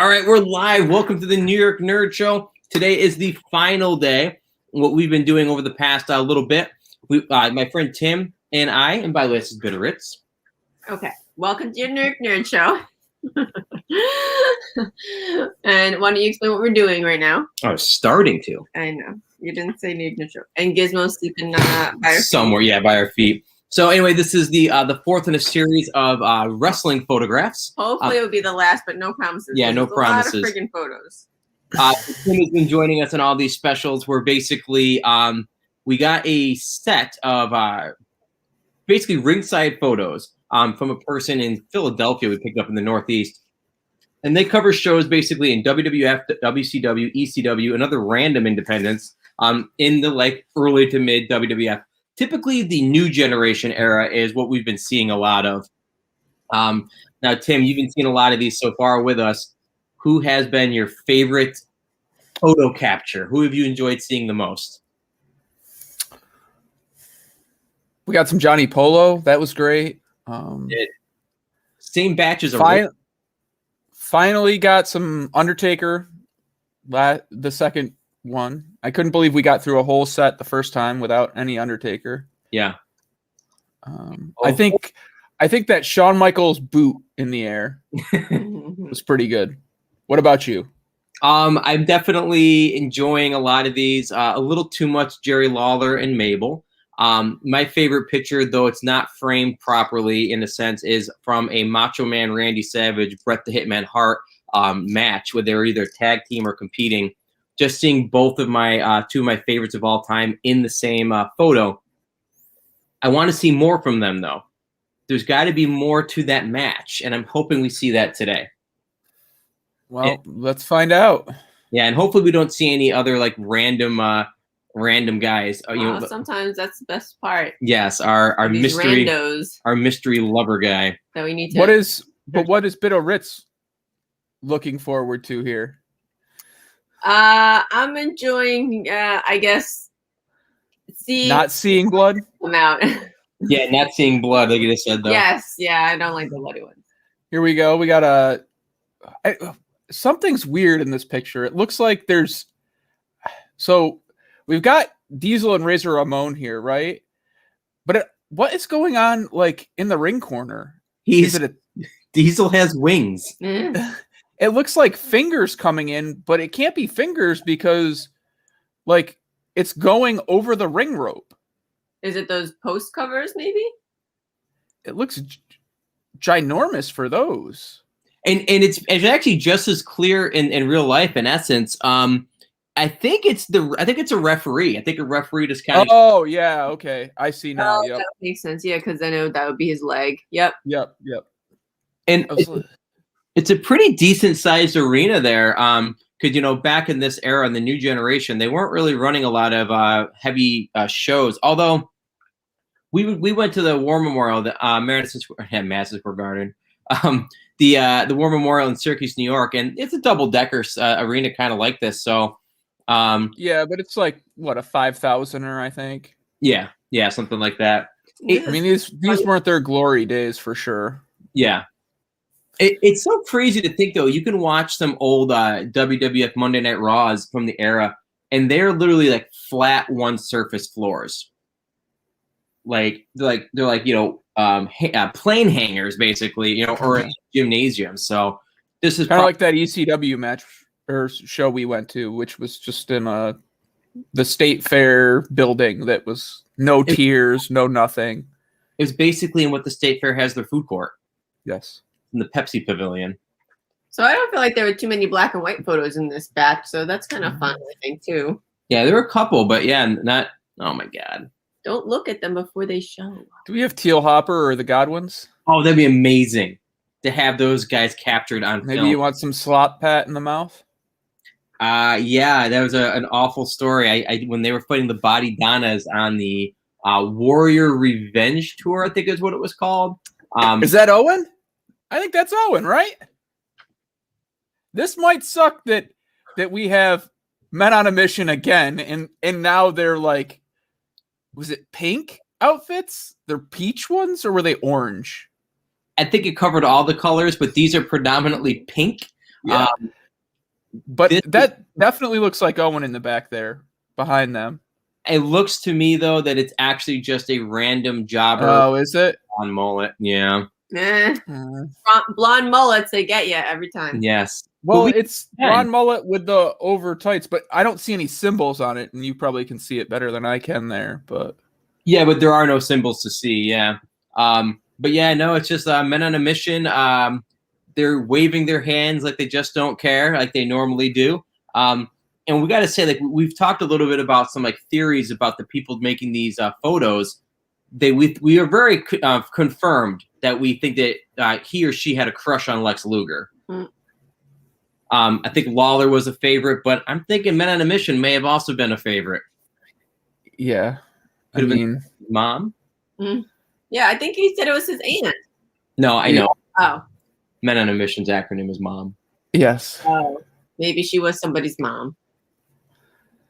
All right, we're live. Welcome to the New York Nerd Show. Today is the final day. What we've been doing over the past little bit, my friend Tim and I, and by the way, this is Bitteritz. Okay, welcome to your Nerd Show. And why don't you explain what we're doing right now? I was starting to. I know. You didn't say Nerd Show. And Gizmo's sleeping by our somewhere, feet. yeah, by our feet. So anyway, this is the fourth in a series of wrestling photographs. Hopefully it will be the last, but no promises. Yeah, no promises. A lot of friggin' photos. Tim has been joining us in all these specials where basically we got a set of basically ringside photos from a person in Philadelphia we picked up in the Northeast. And they cover shows basically in WWF, WCW, ECW, and other random independents in the early to mid WWF. Typically, the new generation era is what we've been seeing a lot of. Now, Tim, you've been seeing a lot of these so far with us. Who has been your favorite photo capture? Who have you enjoyed seeing the most? We got some Johnny Polo. That was great. Same batches of finally got some Undertaker. The second one. I couldn't believe we got through a whole set the first time without any Undertaker. Yeah. I think that Shawn Michaels boot in the air was pretty good. What about you? I'm definitely enjoying a lot of these. A little too much Jerry Lawler and Mabel. My favorite picture, though it's not framed properly in a sense, is from a Macho Man Randy Savage, Bret the Hitman Hart match where they were either tag team or competing. Just seeing both of my two of my favorites of all time in the same photo. I want to see more from them, though. There's got to be more to that match, and I'm hoping we see that today. Well, let's find out. Yeah, and hopefully we don't see any other random guys. Sometimes that's the best part. Yes, our mystery randos. Our mystery lover guy. That we need to. What is Bitteritz looking forward to here? I'm enjoying. I guess. Not seeing blood. Come out. Yeah, not seeing blood, like you just said, though. Yes, yeah, I don't like the bloody ones. Here we go. We got something's weird in this picture. It looks like so we've got Diesel and Razor Ramon here, right? But what is going on in the ring corner? Diesel has wings. It looks like fingers coming in, but it can't be fingers because it's going over the ring rope. Is it those post covers, maybe? It looks ginormous for those. And it's actually just as clear in real life, in essence. I think it's a referee. I think a referee just kind of. Oh yeah, okay. I see now. Yep. That makes sense. Yeah, because I know that would be his leg. Yep. And it's a pretty decent sized arena there. Because back in this era, in the new generation, they weren't really running a lot of heavy shows. Although we went to the War Memorial, the Madison Square Garden, the War Memorial in Syracuse, New York, and it's a double decker arena, kind of like this. So, yeah, but it's a 5,000er, I think. Yeah, something like that. I mean, these weren't their glory days for sure. Yeah. It's so crazy to think, though. You can watch some old WWF Monday Night Raws from the era, and they're literally flat one surface floors. They're plane hangers, basically, or a gymnasium. So this is kind of like that ECW match or show we went to, which was just in the State Fair building that was no tiers, no nothing. It was basically in what the State Fair has their food court. Yes. In the Pepsi Pavilion. So I don't feel like there were too many black and white photos in this batch, so that's kind of fun, I think, too. Yeah, there were a couple, but yeah, not. Oh my God! Don't look at them before they show. Do we have Teal Hopper or the Godwins? Oh, that'd be amazing to have those guys captured on Maybe film. You want some slop pat in the mouth? Yeah, that was an awful story. I when they were fighting the Body Donnas on the Warrior Revenge Tour, I think is what it was called. Is that Owen? I think that's Owen, right? This might suck that we have Men on a Mission again, and now they're was it pink outfits? They're peach ones, or were they orange? I think it covered all the colors, but these are predominantly pink. Yeah. But that definitely looks like Owen in the back there, behind them. It looks to me, though, that it's actually just a random jobber. Oh, is it? On mullet, yeah. Blonde mullets, they get you every time. Yes. Well, it's blonde mullet with the over tights, but I don't see any symbols on it, and you probably can see it better than I can there. But yeah, but there are no symbols to see. Yeah. But yeah, no, it's just men on a mission. They're waving their hands like they just don't care, like they normally do. And we got to say, like, we've talked a little bit about some like theories about the people making these photos. We are very confirmed that we think that he or she had a crush on Lex Luger. Mm. I think Lawler was a favorite, but I'm thinking Men on a Mission may have also been a favorite. Yeah, I mean, mom. Mm. Yeah, I think he said it was his aunt. No, I know. Oh. Men on a Mission's acronym is mom. Yes. Oh, maybe she was somebody's mom.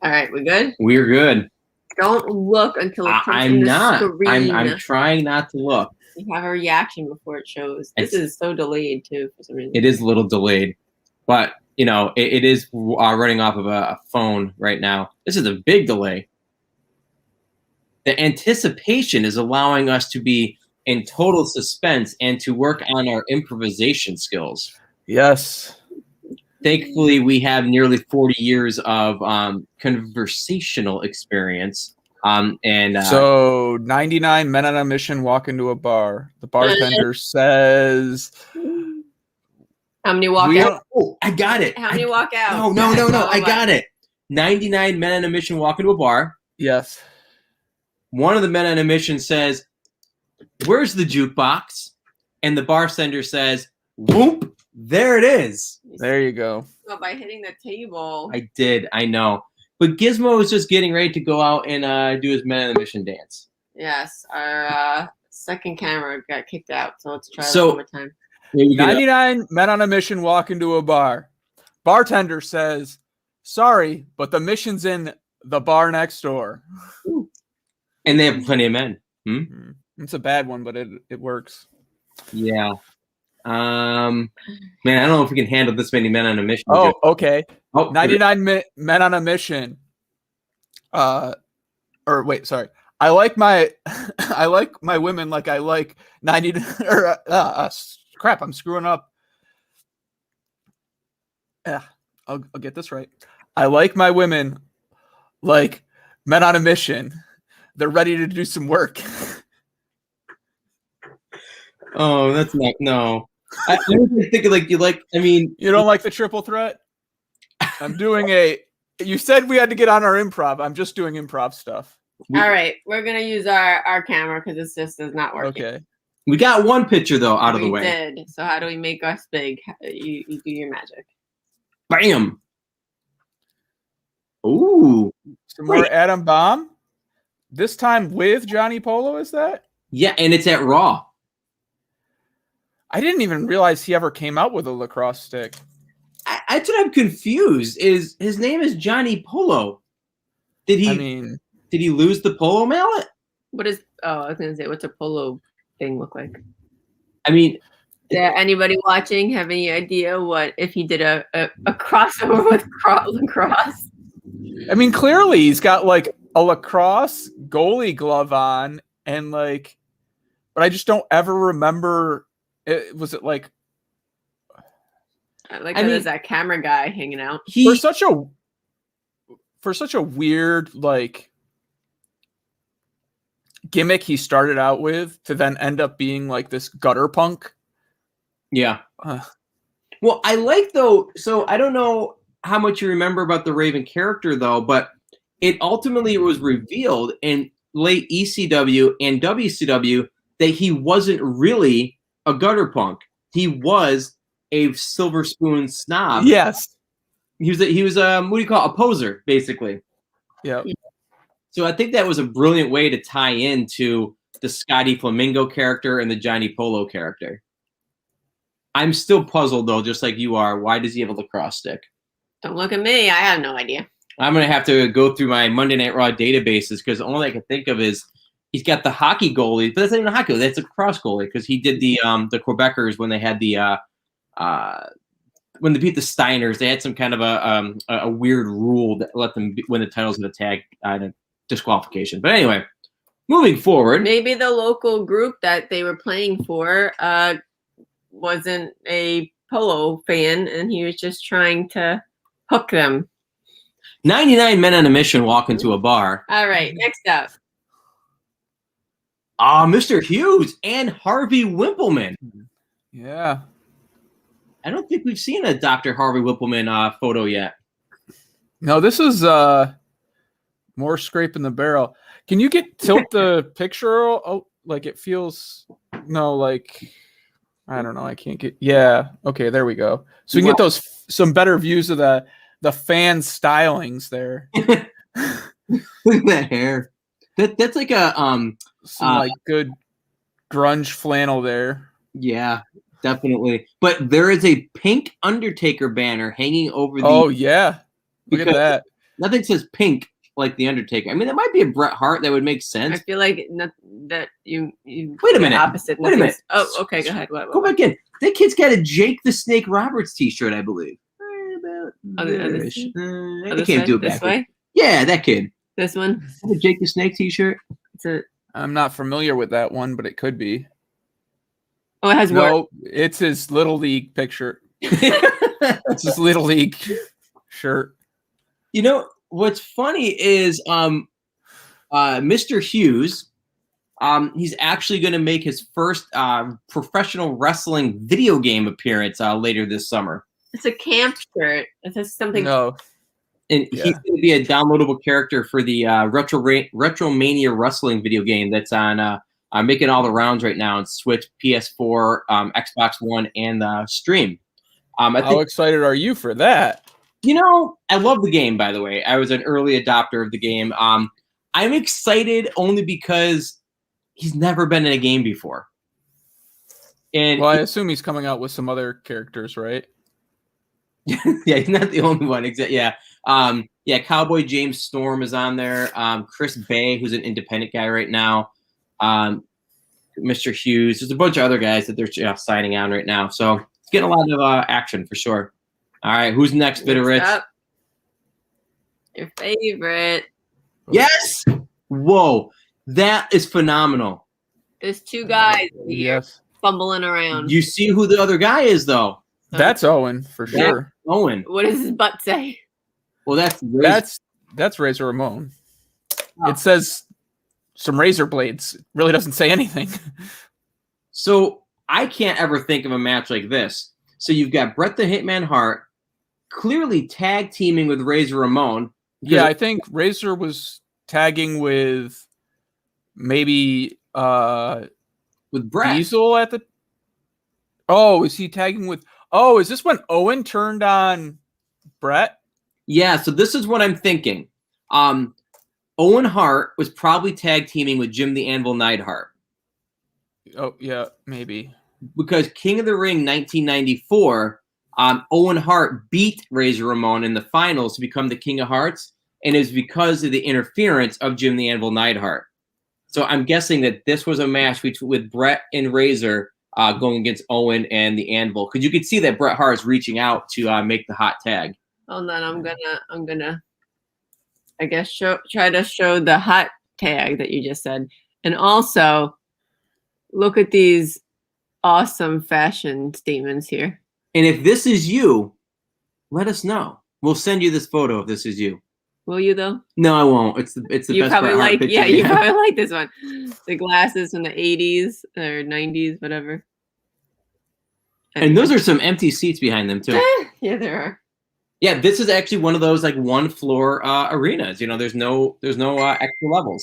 All right, we good? We're good. Don't look until it comes in the screen. I'm trying not to look. You have a reaction before it shows. This is so delayed too for some reason. It is a little delayed, but you know it is running off of a phone right now. This is a big delay. The anticipation is allowing us to be in total suspense and to work on our improvisation skills. Yes. Thankfully, we have nearly 40 years of conversational experience. So 99 men on a mission walk into a bar. The bartender says, how many walk out? Oh, I got it. How many walk out? No. I got it. 99 men on a mission walk into a bar. Yes. One of the men on a mission says, "Where's the jukebox?" And the bartender says, "Whoop, there it is." There you go. Oh, by hitting the table. I did. I know. But Gizmo was just getting ready to go out and do his Men on a Mission dance. Yes. Our second camera got kicked out. So let's try that one more time. 99 men on a mission walk into a bar. Bartender says, "Sorry, but the mission's in the bar next door." Ooh. And they have plenty of men. It's a bad one, but it works. Yeah. Man, I don't know if we can handle this many men on a mission. Oh, okay. 99 men on a mission. Or wait, sorry. I like my women like I like 90 or crap, I'm screwing up. Yeah, I'll get this right. I like my women like men on a mission. They're ready to do some work. Oh, that's not no. I think like you like. I mean, you don't like the triple threat. I'm doing You said we had to get on our improv. I'm just doing improv stuff. All right, we're gonna use our camera because this just is not working. Okay. We got one picture though out of the way. We did. So how do we make us big? You do your magic. Bam. Ooh. Some more Adam Bomb. This time with Johnny Polo, is that? Yeah, and it's at Raw. I didn't even realize he ever came out with a lacrosse stick. That's what I'm confused. Is his name is Johnny Polo? Did he lose the polo mallet? What is? Oh, I was gonna say, what's a polo thing look like? I mean, anybody watching have any idea what if he did a crossover with lacrosse? I mean, clearly he's got like a lacrosse goalie glove on, and like, but I just don't ever remember. Was it like? I like there's that camera guy hanging out. For such a weird like gimmick he started out with to then end up being like this gutter punk. Yeah. Well, I like though. So I don't know how much you remember about the Raven character though, but it ultimately was revealed in late ECW and WCW that he wasn't really a gutter punk. He was a silver spoon snob. Yes. He was what do you call it? A poser, basically. Yeah. So I think that was a brilliant way to tie into the Scotty Flamingo character and the Johnny Polo character. I'm still puzzled though, just like you are. Why does he have a lacrosse stick? Don't look at me. I have no idea. I'm gonna have to go through my Monday Night Raw databases because all I can think of is he's got the hockey goalie, but that's not even a hockey goalie. That's a cross goalie because he did the Quebecers when they had the what when they beat the Steiners, they had some kind of a weird rule that let them win the titles in a tag disqualification. But anyway, moving forward. Maybe the local group that they were playing for wasn't a polo fan, and he was just trying to hook them. 99 men on a mission walk into a bar. All right, next up. Mr. Hughes and Harvey Wippleman. Yeah. I don't think we've seen a Dr. Harvey Wippleman photo yet. No, this is more scraping the barrel. Can you tilt the picture? Like it feels, no, like, I don't know. I can't get, yeah. Okay, there we go. So we can get some better views of the fan stylings there. Look at that hair. That's like a some like good grunge flannel there. Yeah, definitely. But there is a pink Undertaker banner hanging over the. Oh yeah, look at that. Nothing says pink like the Undertaker. I mean, that might be a Bret Hart. That would make sense. I feel like that you wait a minute. Opposite. Wait a minute. Oh, okay. Go ahead. What? Go back in. That kid's got a Jake the Snake Roberts T-shirt, I believe. I can't do it this way. Yeah, that kid. This one. The Jake the Snake T-shirt. I'm not familiar with that one, but it could be. Oh, it has no. It's his Little League picture. It's his Little League shirt. You know what's funny is Mr. Hughes. He's actually going to make his first professional wrestling video game appearance later this summer. It's a camp shirt. It says something. No. And he's going to be a downloadable character for the Retromania wrestling video game that's on making all the rounds right now on Switch, PS4, Xbox One, and Stream. How excited are you for that? You know, I love the game, by the way. I was an early adopter of the game. I'm excited only because he's never been in a game before. And well, I assume he's coming out with some other characters, right? Yeah, he's not the only one. Yeah. Cowboy James Storm is on there. Chris Bay, who's an independent guy right now. Mr. Hughes. There's a bunch of other guys that they're signing on right now. So it's getting a lot of action for sure. All right, who's next, Bitter Rich? Your favorite. Yes. Whoa, that is phenomenal. There's two guys here Yes. fumbling around. You see who the other guy is, though. That's Owen for sure. Owen. What does his butt say? Well, that's Razor Ramon. Oh. It says some razor blades. It really doesn't say anything. So I can't ever think of a match like this. So you've got Bret the Hitman Hart clearly tag teaming with Razor Ramon. Yeah, I think Razor was tagging with maybe with Bret. Diesel at the. Oh, is he tagging with? Oh, is this when Owen turned on Bret? Yeah, so this is what I'm thinking. Owen Hart was probably tag teaming with Jim the Anvil Neidhart. Oh, yeah, maybe. Because King of the Ring 1994, Owen Hart beat Razor Ramon in the finals to become the King of Hearts, and it was because of the interference of Jim the Anvil Neidhart. So I'm guessing that this was a match with Bret and Razor going against Owen and the Anvil, because you could see that Bret Hart is reaching out to make the hot tag. Hold on, I'm gonna I guess try to show the hot tag that you just said. And also look at these awesome fashion statements here. And if this is you, let us know. We'll send you this photo if this is you. Will you though? No, I won't. It's the you best probably Bret Hart like picture. Yeah, you probably like this one. The glasses from the 80s or 90s, whatever. And those are some empty seats behind them too. Yeah, there are. Yeah, this is actually one of those like one floor arenas. You know, there's no extra levels.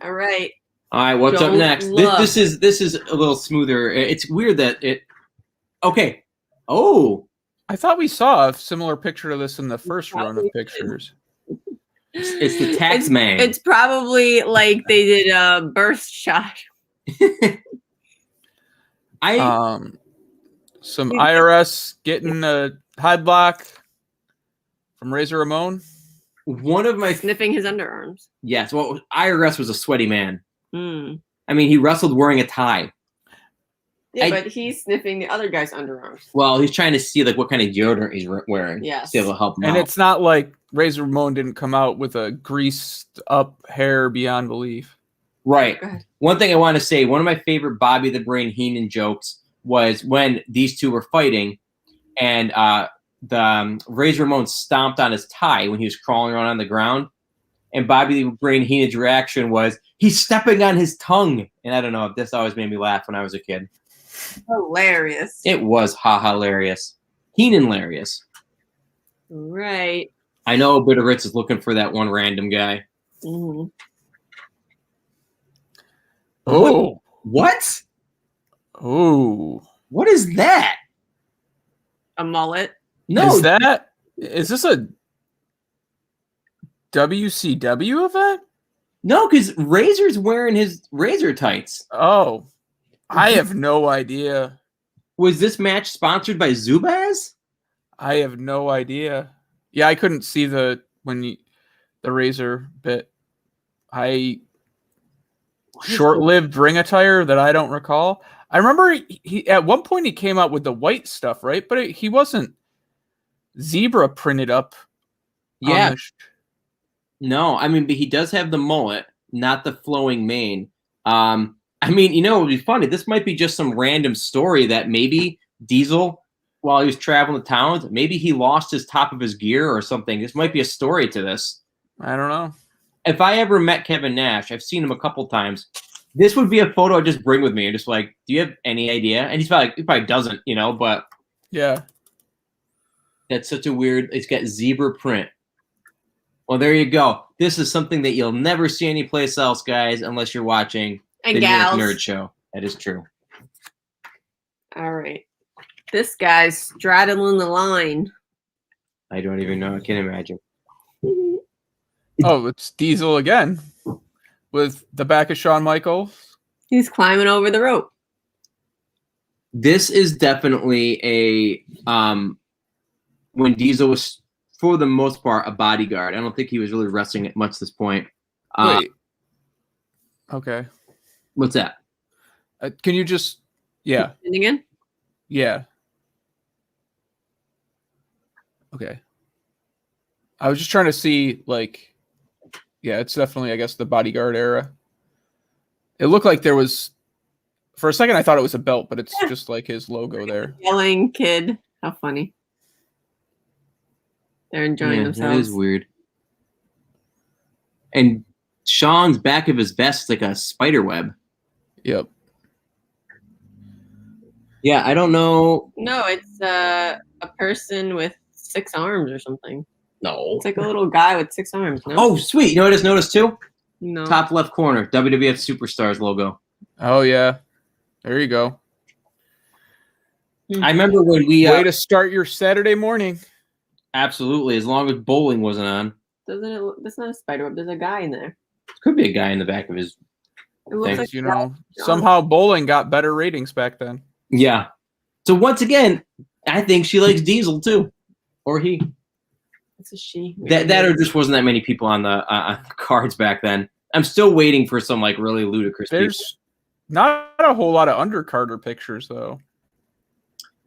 All right. All right, what's up next? This is a little smoother. It's weird that it. Okay. Oh. I thought we saw a similar picture of this in the first run of pictures. It's the tax man. It's probably like they did a burst shot. Some IRS getting a headlock from Razor Ramon. One of my sniffing his underarms. Yes, well, IRS was a sweaty man. Mm. I mean, he wrestled wearing a tie. Yeah, but he's sniffing the other guy's underarms. Well, he's trying to see like what kind of deodorant he's wearing. Yes. To be able to help him And out. it's not like Razor Ramon didn't come out with a greased up hair beyond belief. Right. Go ahead. One thing I want to say, one of my favorite Bobby the Brain Heenan jokes was when these two were fighting, and the Razor Ramon stomped on his tie when he was crawling around on the ground. And Bobby the Brain Heenan's reaction was, he's stepping on his tongue. And I don't know, this always made me laugh when I was a kid. Hilarious. It was hilarious. Heenan-larious. Right. I know Bitter Ritz is looking for that one random guy. Mm-hmm. Oh. What? Oh. What is that? A mullet. No. Is this a WCW event? No, because Razor's wearing his Razor tights. Oh. I have no idea. Was this match sponsored by Zubaz? I have no idea. Yeah, I couldn't see the Razor bit. Short-lived ring attire that I don't recall. I remember he at one point he came out with the white stuff, right? But he wasn't zebra printed up. Yeah. No, I mean, but he does have the mullet, not the flowing mane. I mean, you know, it would be funny. This might be just some random story that maybe Diesel, while he was traveling to towns, maybe he lost his top of his gear or something. This might be a story to this. I don't know. If I ever met Kevin Nash, I've seen him a couple times. This would be a photo I'd just bring with me and just like, do you have any idea? And he probably doesn't, you know, but yeah, that's such a weird. It's got zebra print. Well, there you go. This is something that you'll never see anyplace else, guys, unless you're watching and the gals. Nerd Show. That is true. All right. This guy's straddling the line. I don't even know. I can't imagine. Oh, it's Diesel again with the back of Shawn Michaels. He's climbing over the rope. This is definitely a when Diesel was, for the most part, a bodyguard. I don't think he was really wrestling at much this point. Wait. Okay. What's that? Can you just, yeah. And again? Yeah. Okay. I was just trying to see, like, yeah, it's definitely, I guess, the bodyguard era. It looked like there was, for a second, I thought it was a belt, but it's just like his logo there. Yelling kid. How funny. They're enjoying themselves. That is weird. And Sean's back of his vest is like a spider web. Yep. Yeah, I don't know. No, it's a person with 6 arms or something. No. It's like a little guy with 6 arms. No? Oh, sweet. You know what I just noticed too? No. Top left corner, WWF Superstars logo. Oh, yeah. There you go. I remember when we... Way to start your Saturday morning. Absolutely, as long as bowling wasn't on. Doesn't it? That's not a spider web. There's a guy in there. Could be a guy in the back of his... It looks Thanks, like You know, somehow bowling got better ratings back then. Yeah. So once again, I think she likes Diesel too. Or he. It's a she. That or just wasn't that many people on the cards back then. I'm still waiting for some like really ludicrous people. There's not a whole lot of undercarder pictures though.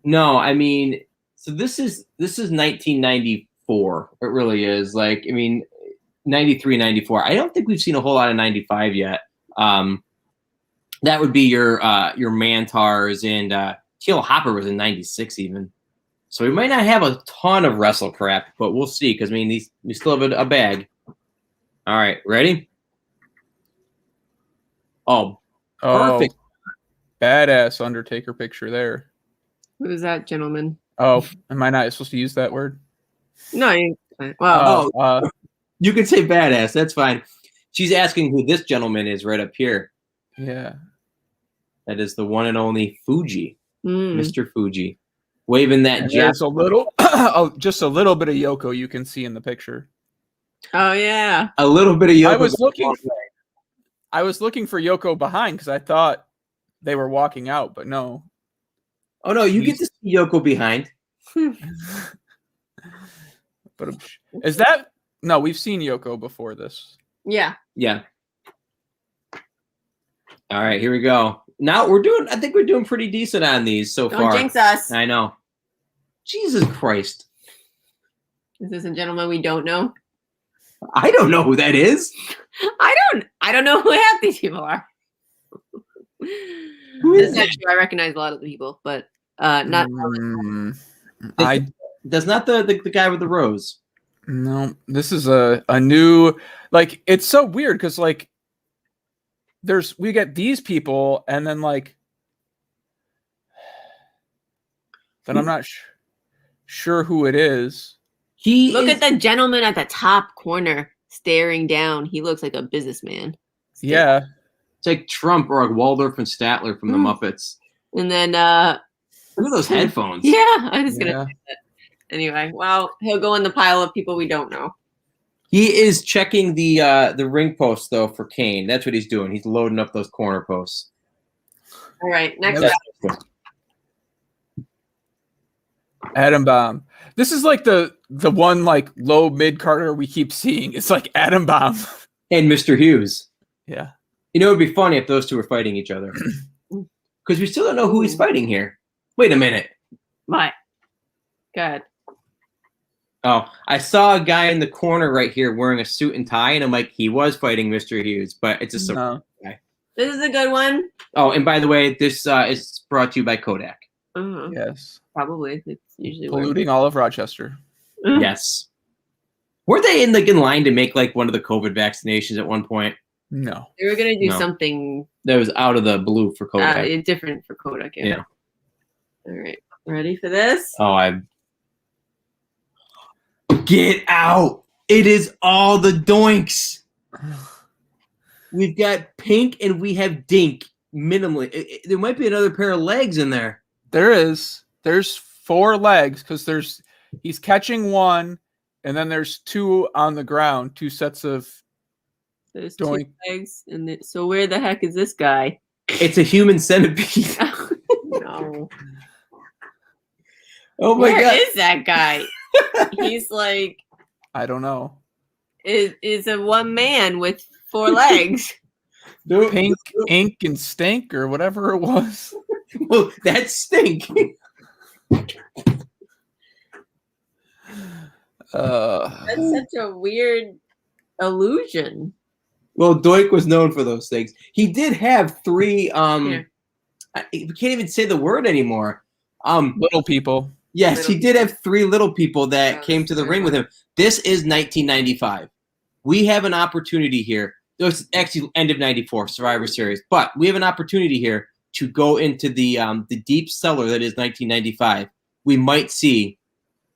No, I mean, so this is 1994. It really is. Like, I mean, 93, 94. I don't think we've seen a whole lot of 95 yet. That would be your Mantars, and Teal Hopper was in 96 even. So we might not have a ton of wrestle crap, but we'll see, because I mean we still have a bag. All right, ready? Oh, perfect. Badass Undertaker picture there. Who's that gentleman? Oh, am I not supposed to use that word? No, well, You can say badass. That's fine. She's asking who this gentleman is right up here. Yeah. That is the one and only Fuji, mm. Mr. Fuji, waving that jab. There's a little, just a little bit of Yoko you can see in the picture. Oh yeah, A little bit of Yoko. I was looking for Yoko behind because I thought they were walking out, but no. Oh no, you get to see Yoko behind. But is that no? We've seen Yoko before this. yeah. Yeah. All right, here we go. Now I think we're doing pretty decent on these so Don't far. jinx us. I know. Jesus Christ. Is this a gentleman we don't know? I don't know who that is. I don't know who half these people are. Who This is is not true. I recognize a lot of the people, but not. That's not the guy with the rose. No, this is a new, like, it's so weird because like we get these people and then like then I'm not sure who it is. Look at the gentleman at the top corner staring down. He looks like a businessman. Yeah. It's like Trump or like Waldorf and Statler from the Muppets. And then look at those headphones. Yeah, I was gonna say that. Anyway, well, he'll go in the pile of people we don't know. He is checking the ring post though for Kane. That's what he's doing. He's loading up those corner posts. All right, next up. Atom Bomb. This is like the one like low mid Carter we keep seeing. It's like Atom Bomb and Mr. Hughes. Yeah. You know, it'd be funny if those two were fighting each other. Because we still don't know who he's fighting here. Wait a minute. What? Good. Oh, I saw a guy in the corner right here wearing a suit and tie, and I'm like, he was fighting Mr. Hughes, but it's a surprise guy. This is a good one. Oh, and by the way, this is brought to you by Kodak. Yes. Probably. It's usually polluting all of Rochester. Yes. Were they in line to make like one of the COVID vaccinations at one point? No. They were gonna do something that was out of the blue for Kodak. Different for Kodak. Yeah. All right. Ready for this? Oh, get out! It is all the doinks. We've got Pink and we have Dink. Minimally, there might be another pair of legs in there. There is. There's 4 legs because he's catching one, and then there's 2 on the ground. 2 sets of. There's Doink. 2 legs, and so where the heck is this guy? It's a human centipede. No. Oh my God! Where is that guy? He's like. I don't know. Is a one man with 4 legs. Pink, ink, and stink, or whatever it was. Well, that's stink. That's such a weird illusion. Well, Doink was known for those things. He did have 3. We can't even say the word anymore. Little people. Yes, he did have 3 little people that came to the ring with him. This is 1995. We have an opportunity here. It was actually end of 94, Survivor Series. But we have an opportunity here to go into the deep cellar that is 1995. We might see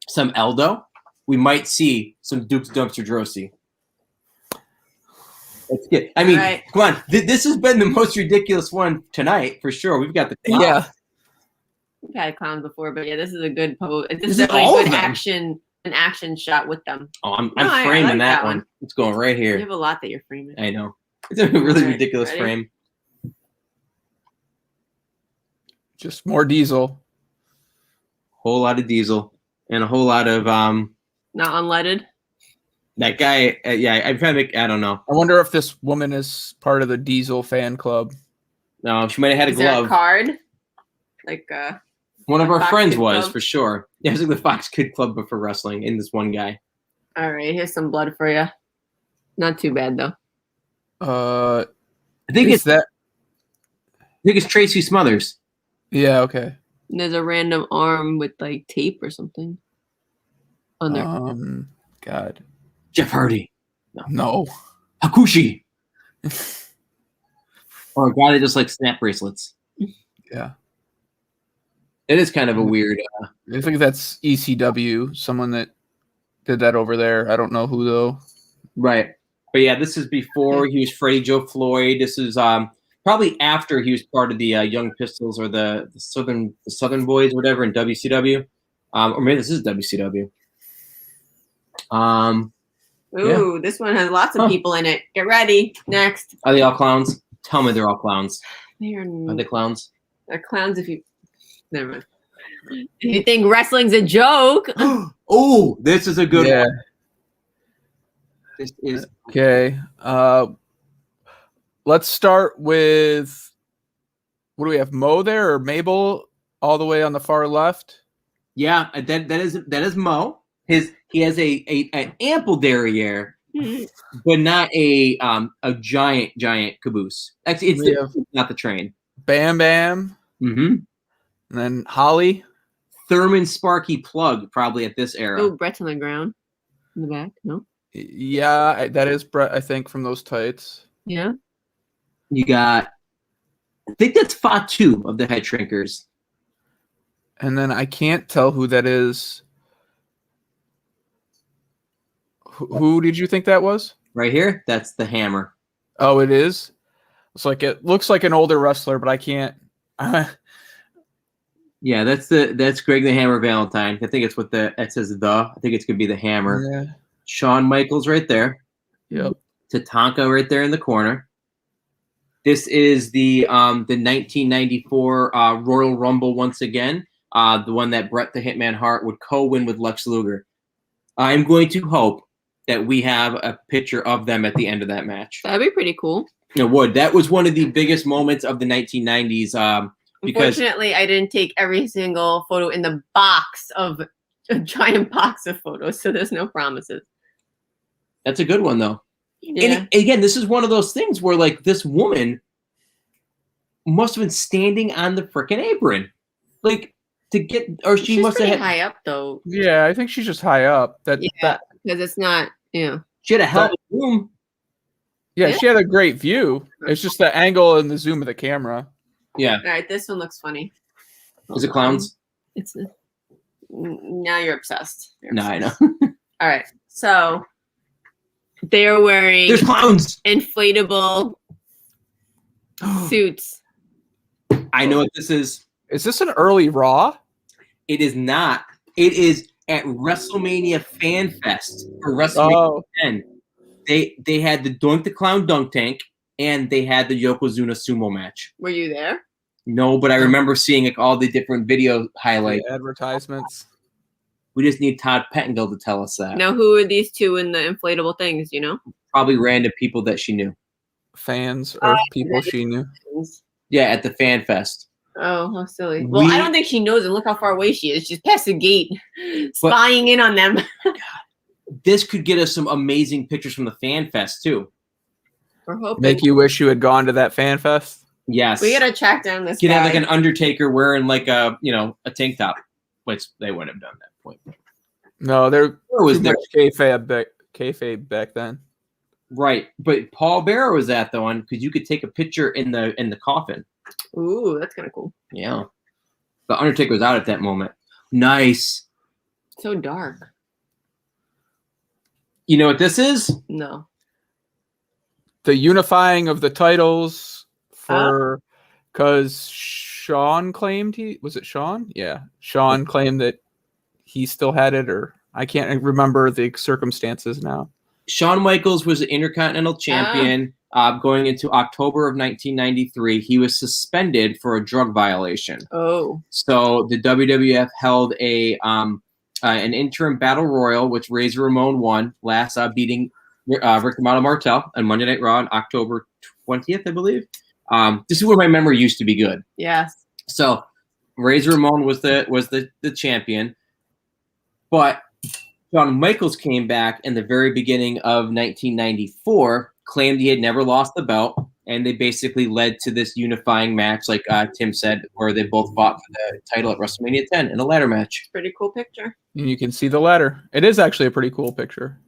some Eldo. We might see some Duke's Dumpster Drosy. That's good. I mean, come on. This has been the most ridiculous one tonight, for sure. We've got the clowns. Yeah. We've had clowns before, but yeah, this is a good pose. This is all a good an action shot with them. Oh, I'm framing like that one. It's going right here. You have a lot that you're framing. I know. It's a really ridiculous frame. Just more Diesel. Whole lot of Diesel and a whole lot of not unleaded. That guy, I'm trying to make. I don't know. I wonder if this woman is part of the Diesel fan club. No, she might have had a glove. There a card? Like one of our friends was for sure. Yeah, it was like the Fox Kid Club, but for wrestling. In this one guy. All right, here's some blood for you. Not too bad though. I think it's Tracy Smothers. Yeah. Okay. And there's a random arm with like tape or something on there. God. Jeff Hardy. No. Hakushi. Or a guy that just like snap bracelets. Yeah. It is kind of a weird. I think that's ECW. Someone that did that over there. I don't know who though. Right. But yeah, this is before he was Freddie Joe Floyd. This is probably after he was part of the Young Pistols or the Southern Boys or whatever in WCW. Or maybe this is WCW. Ooh, this one has lots of people in it. Get ready. Next. Are they all clowns? Tell me they're all clowns. Are they clowns? They're clowns if you... Never mind. If you think wrestling's a joke. Oh, this is a good one. This is... Okay. Let's start with What do we have? Mo there or Mabel all the way on the far left? Yeah, that is Mo. He has an ample derriere, but not a giant caboose. Actually, it's not the train. Bam Bam. Mm-hmm. And then Holly. Thurman Sparky Plug, probably at this era. Oh, Brett's on the ground in the back. No. Yeah, that is Brett, I think, from those tights. Yeah. You got, I think that's Fatu of the Head Shrinkers. And then I can't tell who that is. Who did you think that was? Right here, that's the Hammer. Oh, it is? It looks like an older wrestler, but I can't. Yeah, that's Greg the Hammer Valentine. I think it's what it says the. I think it's gonna be the Hammer. Yeah. Shawn Michaels right there. Yep. Tatanka right there in the corner. This is the 1994 Royal Rumble once again. The one that Bret the Hitman Hart would co-win with Lex Luger. I'm going to hope that we have a picture of them at the end of that match. That'd be pretty cool. It would. That was one of the biggest moments of the 1990s. Because unfortunately, I didn't take every single photo in the box of a giant box of photos, so there's no promises. That's a good one, though. Yeah. And again, this is one of those things where, like, this woman must have been standing on the freaking apron, like, to get, or she She's must have pretty had, high up, though. Yeah, I think she's just high up. Because it's not, she had a hell of a room. Yeah, Yeah. she had a great view. It's just the angle and the zoom of the camera. Yeah. All right, this one looks funny. Is it clowns? It's now you're obsessed. No, I know. All right, so they're wearing There's clowns. inflatable suits. I know what this is. Is this an early Raw? It is not. It is at WrestleMania Fan Fest for WrestleMania 10. They had the Doink the Clown dunk tank, and they had the Yokozuna sumo match. Were you there? No, but I remember seeing like all the different video highlights. The advertisements. We just need Todd Pettengill to tell us that. Now, who are these two in the inflatable things? You know, Probably random people that she knew. Fans or people she knew. Yeah, at the Fan Fest. Oh, how silly. Well, I don't think she knows, and look how far away she is. She's past the gate, spying in on them. This could get us some amazing pictures from the Fan Fest too. We're hoping. Make you wish you had gone to that fan fest? Yes. We gotta track down this You could guy. have like an Undertaker wearing like a tank top, which they wouldn't have done at that point. No, there was too much kayfabe back then. Right, but Paul Bearer was at the one because you could take a picture in the coffin. Ooh, that's kind of cool. Yeah, the Undertaker was out at that moment. Nice. So dark. You know what this is? No. The unifying of the titles for because Sean claimed Sean? Yeah, Sean claimed that he still had it, or I can't remember the circumstances now. Shawn Michaels was the Intercontinental Champion going into October of 1993. He was suspended for a drug violation. Oh. So the WWF held an interim battle royal, which Razor Ramon won, last beating Rick the Model Martel on Monday Night Raw on October 20th, I believe. This is where my memory used to be good. Yes. So Razor Ramon was the champion, but Shawn Michaels came back in the very beginning of 1994, claimed he had never lost the belt, and they basically led to this unifying match, like Tim said, where they both fought for the title at WrestleMania 10 in a ladder match. Pretty cool picture. And you can see the ladder. It is actually a pretty cool picture.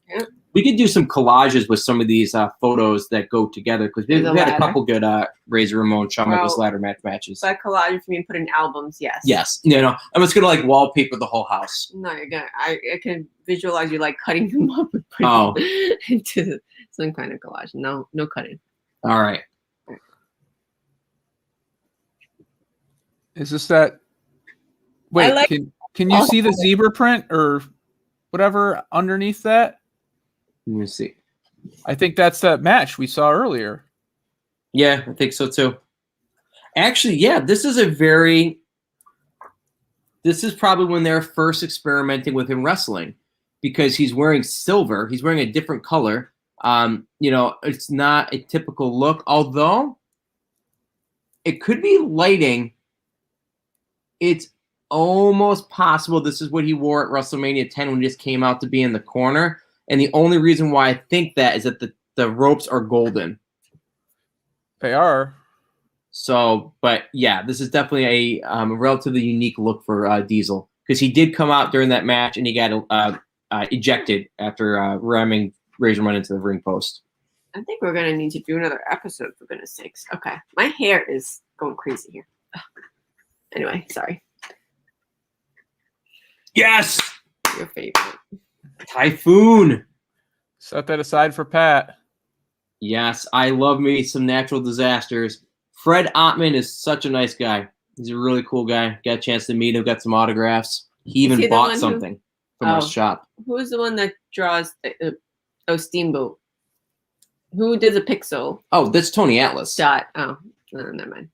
Yeah. We could do some collages with some of these photos that go together because we've had a couple good Razor Ramon, Shawn Michaels ladder matches. By collage, if you mean put in albums, yes. Yes. I'm just gonna like wallpaper the whole house. No, you're gonna. I can visualize you like cutting them up and putting them into some kind of collage. No cutting. All right. Is this that? Wait, can you see the zebra print or whatever underneath that? Let me see. I think that's that match we saw earlier. Yeah, I think so too. Actually, yeah, this is probably when they're first experimenting with him wrestling because he's wearing silver. He's wearing a different color. It's not a typical look, although it could be lighting. It's almost possible this is what he wore at WrestleMania 10 when he just came out to be in the corner. And the only reason why I think that is that the ropes are golden. They are. So, but yeah, this is definitely a relatively unique look for Diesel, because he did come out during that match and he got ejected after ramming Razor Ramon into the ring post. I think we're going to need to do another episode, for goodness sakes. Okay. My hair is going crazy here. Ugh. Anyway, sorry. Yes! Your favorite. Typhoon! Set that aside for Pat. Yes, I love me some natural disasters. Fred Ottman is such a nice guy. He's a really cool guy. Got a chance to meet him, got some autographs. He even bought something from our shop. Who's the one that draws Steamboat? Who did the pixel? Oh, that's Tony Atlas. Dot. Oh, no, never mind.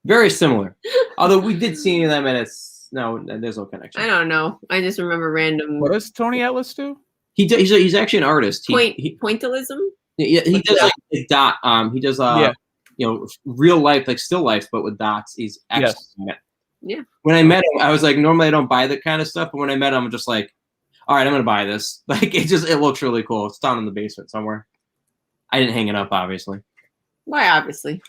Very similar. Although we did see them at a... No, there's no connection. I don't know. I just remember random... What does Tony Atlas do? He's actually an artist. Pointillism? Yeah, he does like a dot. He does real life, like still life, but with dots. He's excellent. Yeah. When I met him, I was like, normally I don't buy that kind of stuff, but when I met him, I'm just like, all right, I'm gonna buy this. Like it looks really cool. It's down in the basement somewhere. I didn't hang it up, obviously. Why, obviously.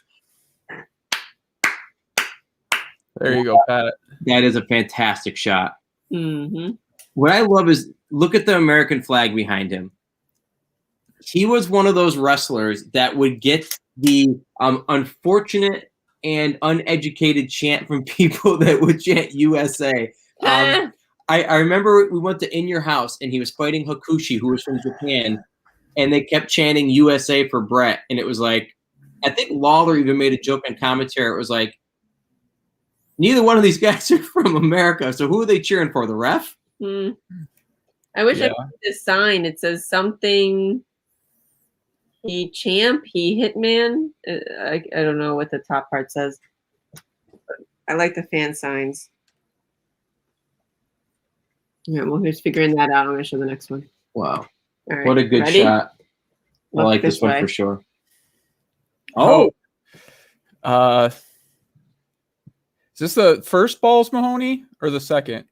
There you go, Pat. That is a fantastic shot. Mm-hmm. What I love is look at the American flag behind him. He was one of those wrestlers that would get the unfortunate and uneducated chant from people that would chant USA. I remember we went to In Your House and he was fighting Hakushi, who was from Japan, and they kept chanting USA for Brett. And it was like, I think Lawler even made a joke on commentary. It was like, neither one of these guys are from America, so who are they cheering for? The ref? I wish I could see the sign. It says something. He champ, he hitman. I don't know what the top part says. But I like the fan signs. Yeah, well, here's figuring that out. I'm going to show the next one. Wow. All right. What a good Ready? shot. I like this one for sure. Oh. Is this the first Balls Mahoney or the second?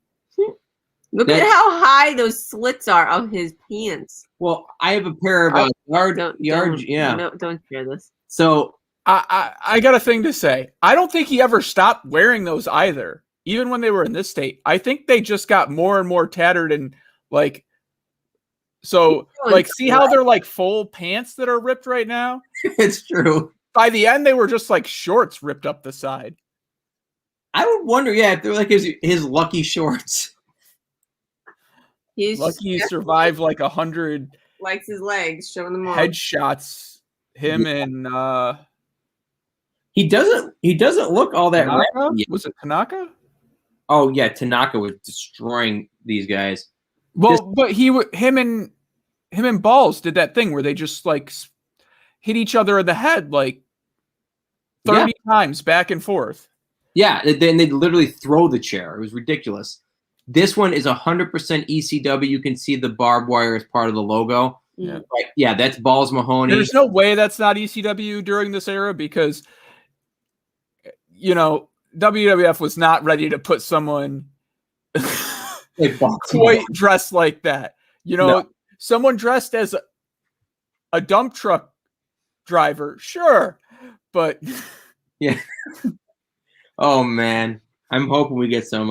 Look at how high those slits are of his pants. Well, I have a pair of don't share this. So I got a thing to say. I don't think he ever stopped wearing those either, even when they were in this state. I think they just got more and more tattered and like. So like, see how they're like full pants that are ripped right now? It's true. By the end, they were just like shorts ripped up the side. I would wonder, if they're like his lucky shorts. He's lucky he survived like 100. Likes his legs, showing them off. Headshots. Him and he doesn't look all that Tanaka? Was it Tanaka? Oh yeah, Tanaka was destroying these guys. Well, but him and Balls did that thing where they just like hit each other in the head like 30 times back and forth. Yeah, then they'd literally throw the chair. It was ridiculous. This one is 100% ECW. You can see the barbed wire as part of the logo. Yeah, that's Balls Mahoney. There's no way that's not ECW during this era because, WWF was not ready to put someone quite dressed like that. Someone dressed as a dump truck driver, sure, but yeah. Oh man. I'm hoping we get some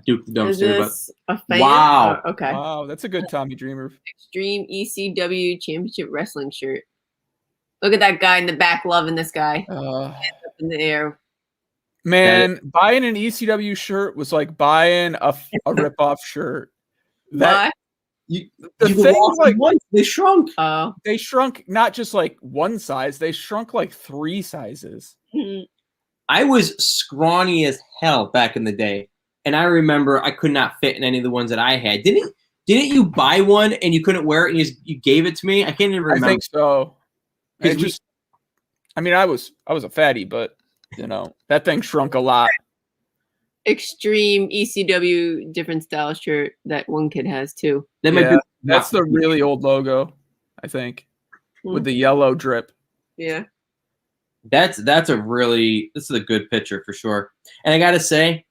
Duke the Dumpster. Wow. Oh, okay. Wow, that's a good Tommy Dreamer. Extreme ECW Championship Wrestling shirt. Look at that guy in the back loving this guy. Up in the air. Man, buying an ECW shirt was like buying a rip-off shirt. What? They shrunk. Oh. They shrunk not just like one size, they shrunk like 3 sizes. I was scrawny as hell back in the day, and I remember I could not fit in any of the ones that I had. Didn't you buy one and you couldn't wear it and you gave it to me? I can't even remember. I think so. I was a fatty, but that thing shrunk a lot. Extreme ECW different style shirt that one kid has too. That's the really old logo, I think, with the yellow drip. Yeah. This is a good picture for sure. And I gotta say,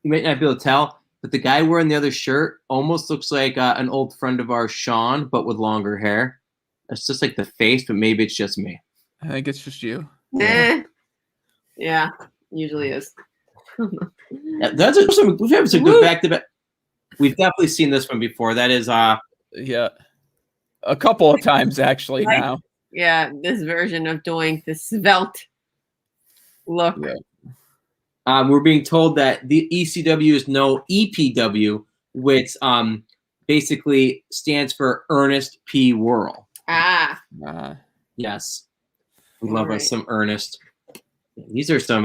you might not be able to tell, but the guy wearing the other shirt almost looks like an old friend of ours, Sean, but with longer hair. It's just like the face, but maybe it's just me. I think it's just you. Yeah, usually is. We've had some good back to back. We've definitely seen this one before. That is yeah, a couple of times actually now. Yeah, this version of doing the svelte look. Yeah. We're being told that the ECW is no EPW, which basically stands for Ernest P. Worrell. Yes, we love us some Ernest. These are some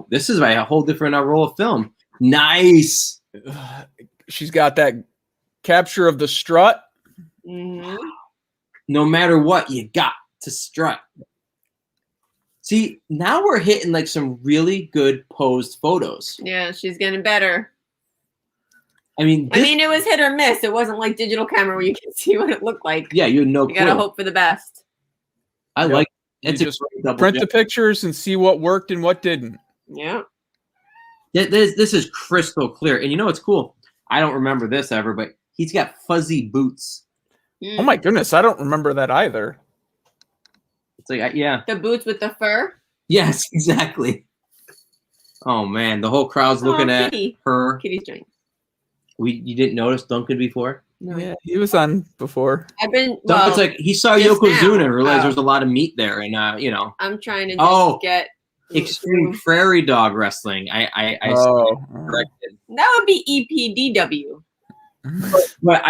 this is a whole different roll of film. Nice. She's got that capture of the strut. Mm-hmm. No matter what, you got to strut. See, now we're hitting like some really good posed photos. Yeah, she's getting better. I mean, it was hit or miss. It wasn't like digital camera where you can see what it looked like. Yeah, you had no clue. You gotta hope for the best. I like it's just print the pictures and see what worked and what didn't. Yeah. This is crystal clear. And you know what's cool? I don't remember this ever, but he's got fuzzy boots. Oh my goodness, I don't remember that either. It's like, yeah. The boots with the fur? Yes, exactly. Oh man, the whole crowd's looking at her. Kitty's joining. You didn't notice Duncan before? No. Yeah, he was on before. Duncan's like he saw Yokozuna and realized there's a lot of meat there, and I'm trying to just get extreme prairie dog wrestling. I corrected. That would be EPDW. But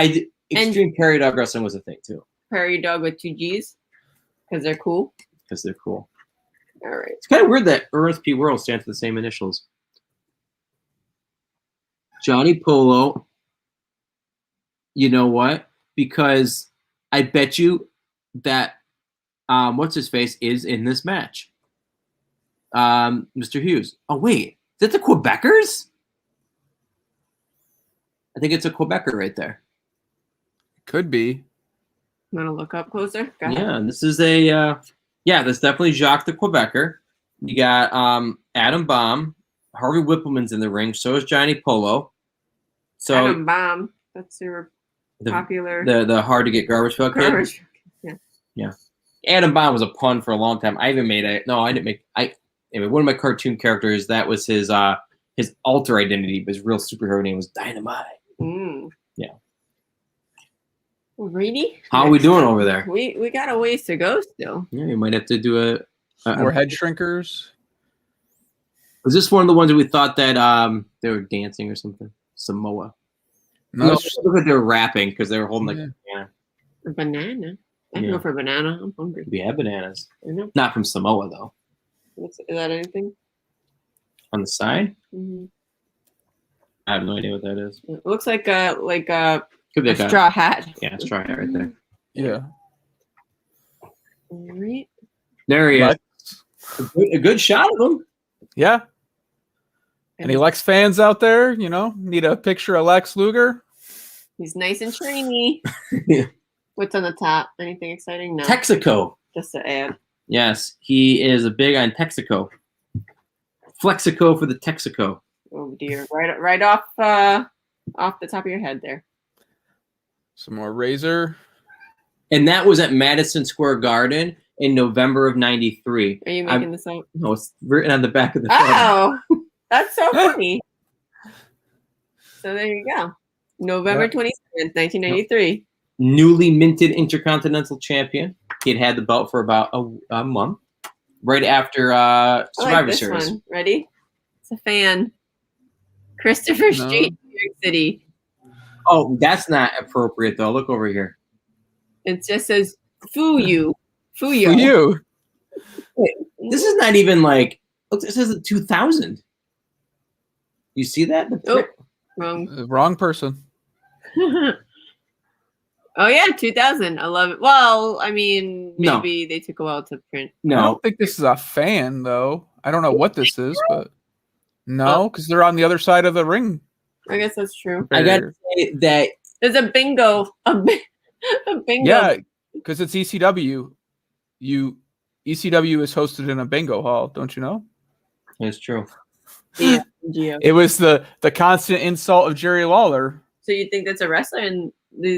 extreme prairie dog wrestling was a thing too. Prairie dog with 2 G's because they're cool. All right. It's kind of weird that Ernest P. Worrell stands for the same initials. Johnny Polo. You know what? Because I bet you that what's his face is in this match. Mr. Hughes. Oh wait, is that the Quebecers? I think it's a Quebecer right there. Could be. You want to look up closer? Yeah, this is that's definitely Jacques the Quebecer. You got Adam Bomb, Harvey Whippleman's in the ring. So is Johnny Polo. So Adam Bomb, that's your popular. The hard to get garbage pail kid. Yeah. Adam Bomb was a pun for a long time. I even made it. No, I didn't make. One of my cartoon characters. That was his alter identity. But his real superhero name was Dynamite. Yeah. Really? How are we doing over there? We got a ways to go still. Yeah, you might have to do more head shrinkers. Was this one of the ones that we thought that they were dancing or something? Samoa. No, look like they were rapping because they were holding like a banana. A banana. I can go for a banana. I'm hungry. We have bananas. I know. Not from Samoa though. Is that anything? On the side? Mm-hmm. I have no idea what that is. It looks like a Could be a straw hat. Yeah, straw hat right there. Yeah. All right. There he is. A good shot of him. Yeah. Any Lex fans out there, need a picture of Lex Luger? He's nice and shiny. What's on the top? Anything exciting? No. Texaco. Just an ad. Yes, he is a big on Texaco. Flexico for the Texaco. Oh dear. Right off the top of your head there. Some more Razor. And that was at Madison Square Garden in November of '93. Are you making this up? No, it's written on the back of the Oh, that's so funny. So there you go. November 27th, 1993. Newly minted Intercontinental Champion. He had the belt for about a month. Right after Survivor Series. One. Ready? It's a fan. Christopher Street, New York City. Oh, that's not appropriate though. Look over here. It just says Fuyo. Fuyo. Wait, this is not even like. Look, this is 2000. You see that? Wrong person. Oh yeah, 2011. Well, I mean, maybe they took a while to print. No, I don't think this is a fan though. I don't know what this is, but no, because they're on the other side of the ring. I guess that's true. I gotta say that there's a bingo. A bingo. Yeah, because it's ECW. ECW is hosted in a bingo hall. Don't you know? It's true. Yeah, Gio. It was the constant insult of Jerry Lawler. So you think that's a wrestler? And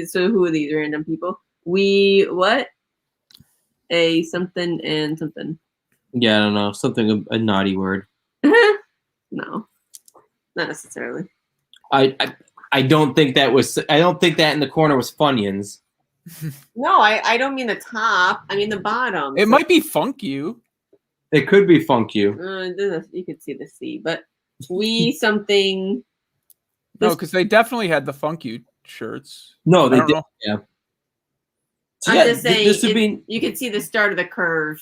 so who are these random people? We what? A something and something. Yeah, I don't know. Something a naughty word. No, not necessarily. I don't think that was. I don't think that in the corner was Funyuns. No, I don't mean the top. I mean the bottom. It might be Funk You. It could be Funk You. You could see the C, but we something. No, because they definitely had the Funk You shirts. No, they I don't did. know. Yeah. So I'm yeah, just saying this would be. you can see the start of the curve,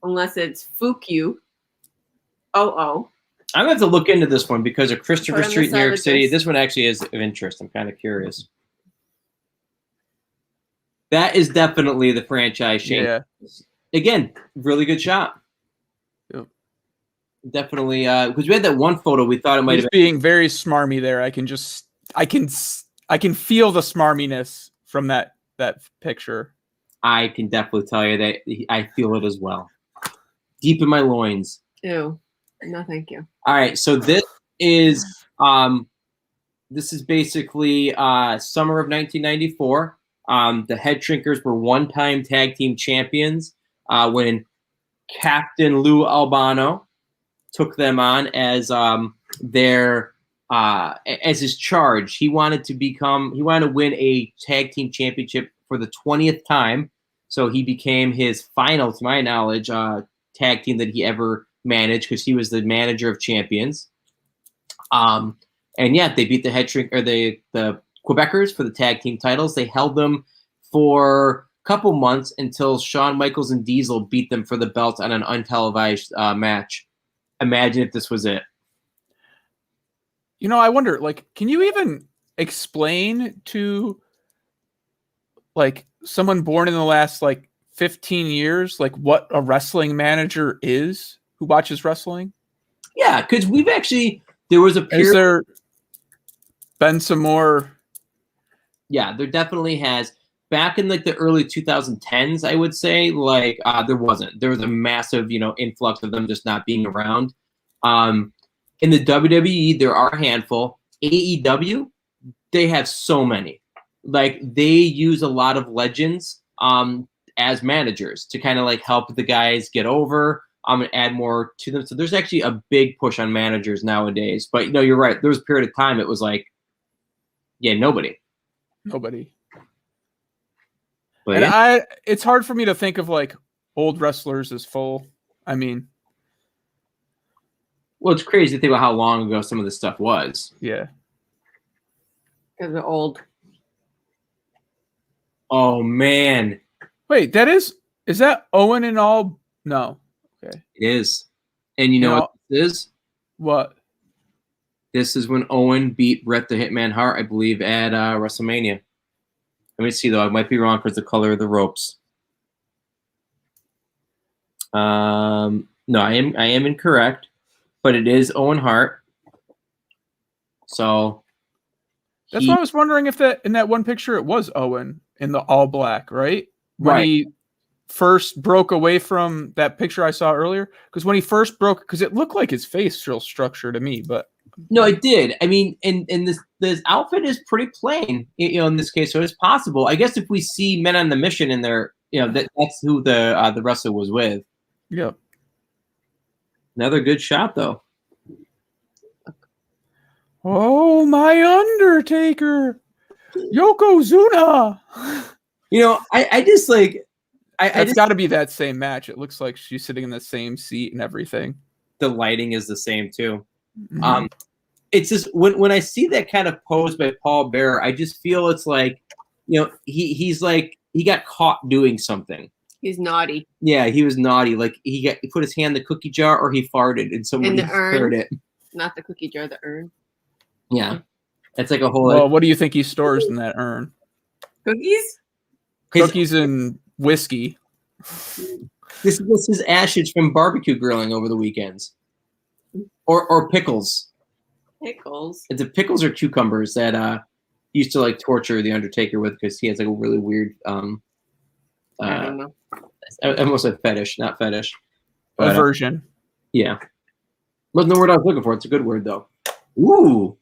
unless it's Fukyu. Oh. I'm gonna have to look into this one because of Christopher Put on the Street, New side York like City. this. This one actually is of interest. I'm kind of curious. That is definitely the franchise Shane. Yeah. Again, really good shot. Yep. Definitely, because we had that one photo. We thought it might He's have being very smarmy there. I can feel the smarminess from that picture. I can definitely tell you that I feel it as well, deep in my loins. Ew. No, thank you. All right, so this is basically summer of 1994. The Head Shrinkers were one-time tag team champions when Captain Lou Albano took them on as their as his charge. He wanted to win a tag team championship for the 20th time. So he became his final, to my knowledge, tag team that he ever managed because he was the manager of champions. And yeah, they beat the Head Shrink or the Quebecers for the tag team titles. They held them for a couple months until Shawn Michaels and Diesel beat them for the belts on an untelevised match. Imagine if this was it. You know, I wonder, like, can you even explain to like someone born in the last like 15 years, like what a wrestling manager is who watches wrestling? Yeah, because there was a period. Has there been some more? Yeah, there definitely has. Back in like the early 2010s, I would say, like there wasn't. There was a massive, influx of them just not being around. In the WWE, there are a handful. AEW, they have so many. Like they use a lot of legends as managers to kind of like help the guys get over and add more to them. So there's actually a big push on managers nowadays. But you're right. There was a period of time it was like, yeah, nobody. But And yeah. it's hard for me to think of like old wrestlers as full. I mean, well, it's crazy to think about how long ago some of this stuff was. Yeah. Because they're old. Oh man. Wait, is that Owen and all? No. Okay. It is. And you know what this is? What? This is when Owen beat Bret the Hitman Hart, I believe, at WrestleMania. Let me see, though. I might be wrong because the color of the ropes. No, I am incorrect, but it is Owen Hart. So that's why I was wondering if that in that one picture it was Owen in the all black, right? When he first broke away from that picture I saw earlier, because when he first broke, because it looked like his facial structure to me, but no, it did. I mean, and this outfit is pretty plain, in this case, so it's possible. I guess if we see Men on the Mission in there, that's who the wrestler was with. Yeah. Another good shot, though. Oh, my Undertaker, Yokozuna. I just like. It's got to be that same match. It looks like she's sitting in the same seat and everything. The lighting is the same too. Mm-hmm. It's just when I see that kind of pose by Paul Bearer, I just feel it's like, he's like he got caught doing something. He's naughty. Yeah, he was naughty. Like he put his hand in the cookie jar or he farted and somebody heard it. Not the cookie jar, the urn. Yeah, that's like a whole. Well, what do you think he stores in that urn? Cookies. Cookies and whiskey. This is ashes from barbecue grilling over the weekends, or pickles. Pickles. It's pickles or cucumbers that used to like torture the Undertaker with because he has like a really weird I don't know. I almost said fetish, not fetish. But, Aversion. Yeah. Wasn't the word I was looking for. It's a good word, though. Ooh.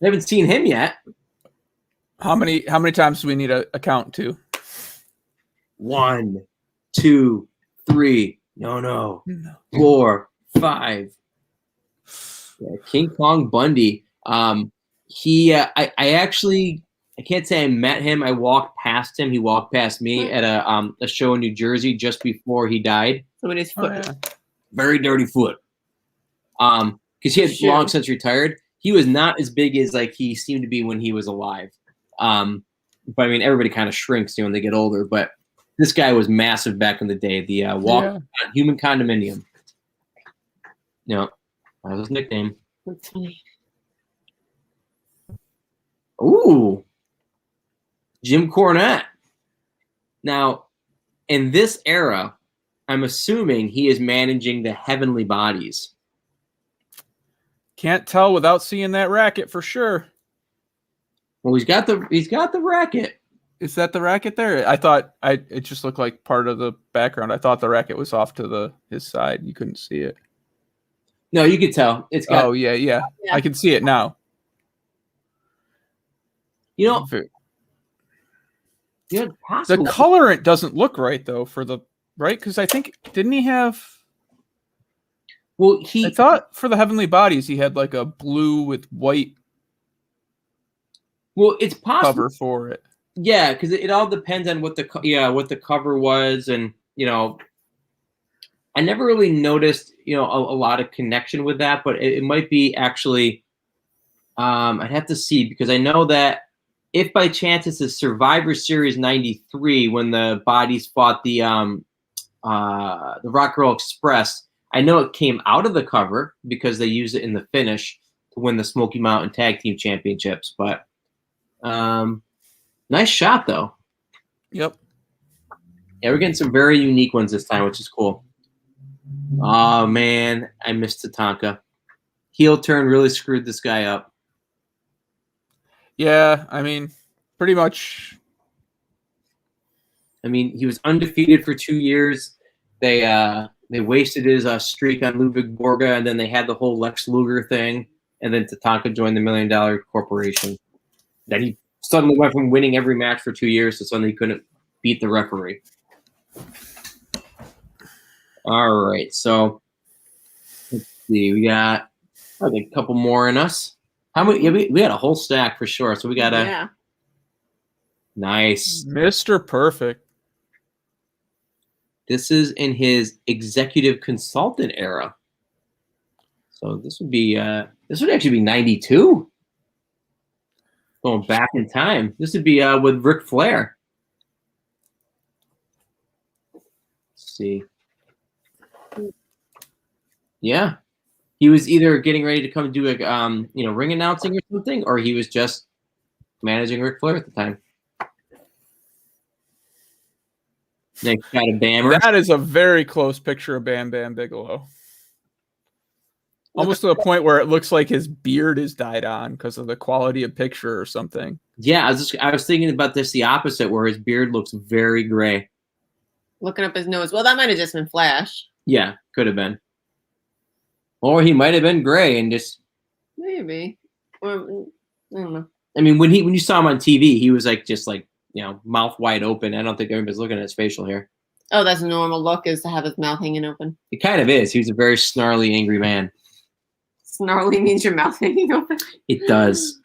I haven't seen him yet. How many times do we need a count to? 1, 2, 3. No. 4, 5. Yeah, King Kong Bundy. I can't say I met him. I walked past him. He walked past me at a show in New Jersey just before he died. Somebody's foot. Oh, yeah. Very dirty foot. Because he had long since retired. He was not as big as like he seemed to be when he was alive. But I mean, everybody kind of shrinks when they get older. But this guy was massive back in the day. The human condominium. That was his nickname. That's funny. Ooh, Jim Cornette. Now, in this era, I'm assuming he is managing the Heavenly Bodies. Can't tell without seeing that racket for sure. Well, he's got the racket. Is that the racket there? I thought it just looked like part of the background. I thought the racket was off to his side. You couldn't see it. No, you could tell. It's got. Oh yeah. I can see it now. The colorant doesn't look right though right because I think didn't he have? Well, I thought for the Heavenly Bodies he had like a blue with white. Well, it's possible cover for it. Yeah, because it all depends on what the cover was, and I never really noticed a lot of connection with that, but it might be actually. I'd have to see because I know that if by chance it's a Survivor Series '93 when the Bodies fought the Rock Girl Express, I know it came out of the cover because they used it in the finish to win the Smoky Mountain Tag Team Championships. But nice shot though. Yep. Yeah, we're getting some very unique ones this time, which is cool. Oh man, I missed Tatanka. Heel turn really screwed this guy up. Yeah, I mean, pretty much. I mean, he was undefeated for 2 years. They wasted his streak on Ludwig Borga, and then they had the whole Lex Luger thing, and then Tatanka joined the $1 Million Corporation. Then he suddenly went from winning every match for 2 years to suddenly he couldn't beat the referee. All right, so let's see. We got a couple more in us. How many? Yeah, we had a whole stack for sure. So we got nice. Mr. Perfect. This is in his executive consultant era. So this would actually be 92. Going back in time. This would be with Ric Flair. Let's see. Yeah. He was either getting ready to come do a ring announcing or something, or he was just managing Ric Flair at the time. Next got a Bammer. That is a very close picture of Bam Bam Bigelow. Almost to the point where it looks like his beard is dyed on because of the quality of picture or something. Yeah, I was thinking about this the opposite, where his beard looks very gray. Looking up his nose. Well, that might have just been Flash. Yeah, could have been. Or he might have been gray and just maybe. Or I don't know. I mean, when you saw him on TV, he was just mouth wide open. I don't think everybody's looking at his facial hair. Oh, that's a normal look, is to have his mouth hanging open. It kind of is. He was a very snarly, angry man. Snarly means your mouth hanging open. It does.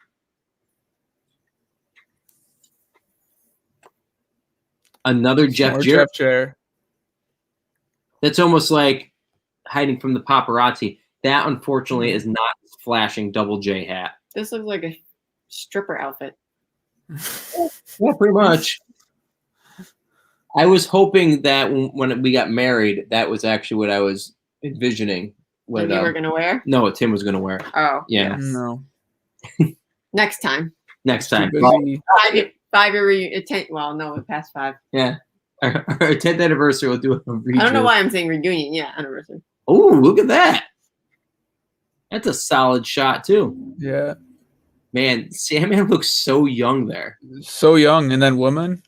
Another Jeff Jarrett. That's almost like hiding from the paparazzi. That, unfortunately, is not his flashing Double J hat. This looks like a stripper outfit. Yeah, pretty much. I was hoping that when we got married, that was actually what I was envisioning. What you were going to wear? No, what Tim was going to wear. Oh. Yeah. No. Next time. Next time. 5-year reunion. Well, no, we're past 5. Yeah. Our 10th anniversary, we'll do a redo. I don't know why I'm saying reunion. Yeah, anniversary. Oh, look at that. That's a solid shot, too. Yeah. Man, Sandman looks so young there. So young. And then woman?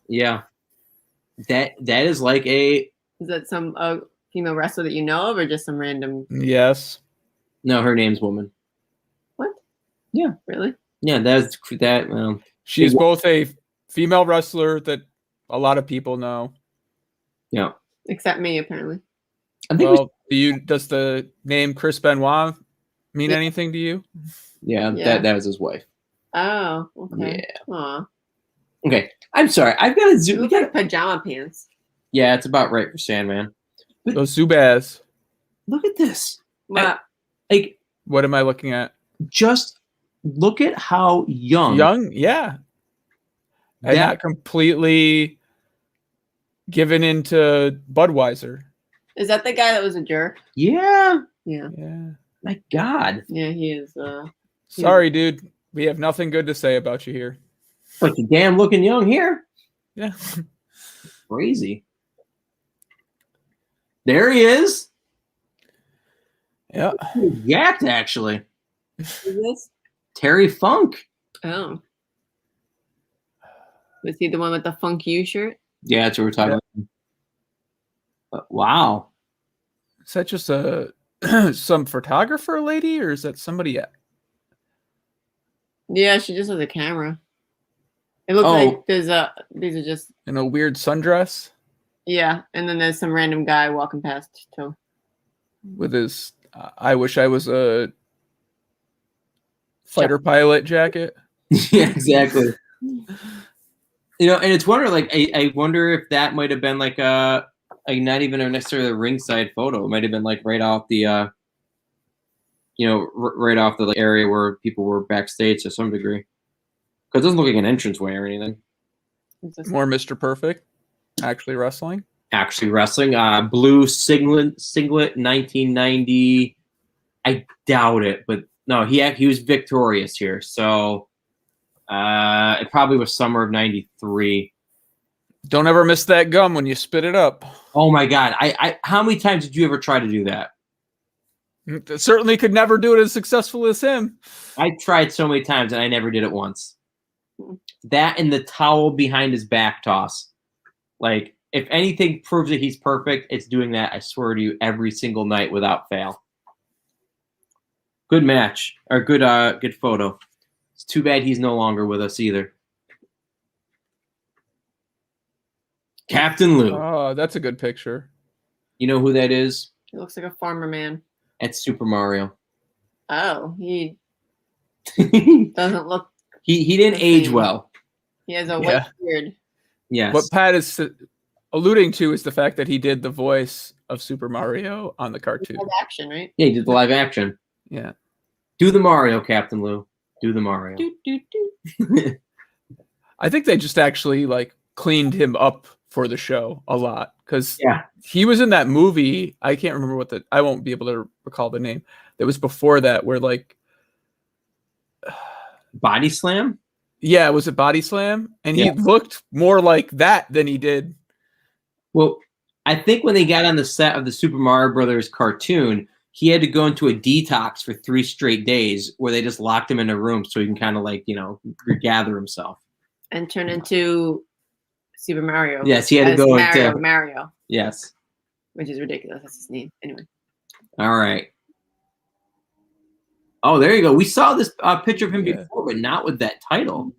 Yeah. That is like a Is that some female wrestler that you know of, or just some random? Yes. no. Her name's Woman. What? Yeah. Really? Yeah, that's that. She is both a female wrestler that a lot of people know. Yeah. Except me, apparently. I think. Well, does the name Chris Benoit mean anything to you? Yeah, Yeah. that was his wife. Oh, okay. Yeah. Aw. Okay, I'm sorry. I've got to You zoom. look like pajama pants. Yeah, it's about right for Sandman. Those Zubaz. Look at this. What? Like, What am I looking at? just look at how young. Young, yeah. And That- not completely given into Budweiser. Is that the guy that was a jerk? Yeah. Yeah. Yeah. My God. Yeah, he is. Sorry, dude. We have nothing good to say about you here. But you damn looking young here. Yeah. Crazy. There he is. Yeah. Yacked, actually. Is this? Terry Funk. Oh. Was he the one with the Funk You shirt? Yeah, that's what we're talking about. Wow. Is that just some photographer lady, or is that somebody else? Yeah, she just has a camera. It looks Oh. like these are just In a weird sundress yeah, and then there's some random guy walking past too. with his I wish I was a fighter pilot jacket. Yeah, exactly. You know, and it's wonder like I wonder if that might have been like not even necessarily a ringside photo. It might have been like right off the right off the area where people were backstage to some degree. Because it doesn't look like an entranceway or anything. It's just- More Mr. Perfect. Actually wrestling. Actually wrestling. Blue singlet 1990. I doubt it, but no, he was victorious here. So it probably was summer of 93. Don't ever miss that gum when you spit it up. Oh my God. I how many times did you ever try to do that? Certainly could never do it as successful as him. I tried so many times and I never did it once. That and the towel behind his back toss. Like, if anything proves that he's perfect, it's doing that, I swear to you, every single night without fail. Good match. Or good photo. It's too bad he's no longer with us either. Captain Lou. Oh, that's a good picture. You know who that is? He looks like a farmer man. That's Super Mario. Oh, he he doesn't look. didn't age well. He has a Yeah. white beard. Yes. What Pat is alluding to is the fact that he did the voice of Super Mario on the cartoon. Live action, right? Yeah, he did the live action. Yeah. Do the Mario, Captain Lou. Do the Mario. Doot, doot, doot. I think they just actually like cleaned him up for the show a lot because Yeah. he was in that movie. I can't remember I won't be able to recall the name. That was before that, where like, Body Slam? yeah, was it Body Slam? And he Yeah. looked more like that than he did. Well, I think when they got on the set of the Super Mario Brothers cartoon, he had to go into a detox for 3 straight days where they just locked him in a room so he can kind of like, regather himself. And turn into Super Mario. Yes, he had to as go Mario, into- Mario, Yes. which is ridiculous. That's his name. Anyway. All right. Oh, there you go. We saw this picture of him Yeah. before, but not with that title.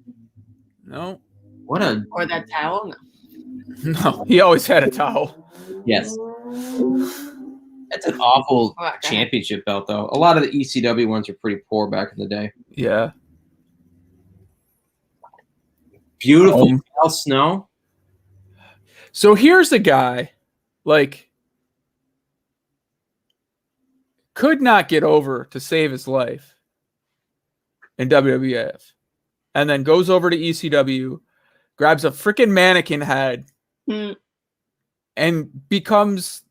No, What a Or that towel. No. no, he always had a towel. yes. That's an awful Oh, okay. championship belt, though. A lot of the ECW ones are pretty poor back in the day. Yeah. Beautiful Al Snow. So here's a guy, like, could not get over to save his life in WWF, and then goes over to ECW, grabs a freaking mannequin head, Hmm. and becomes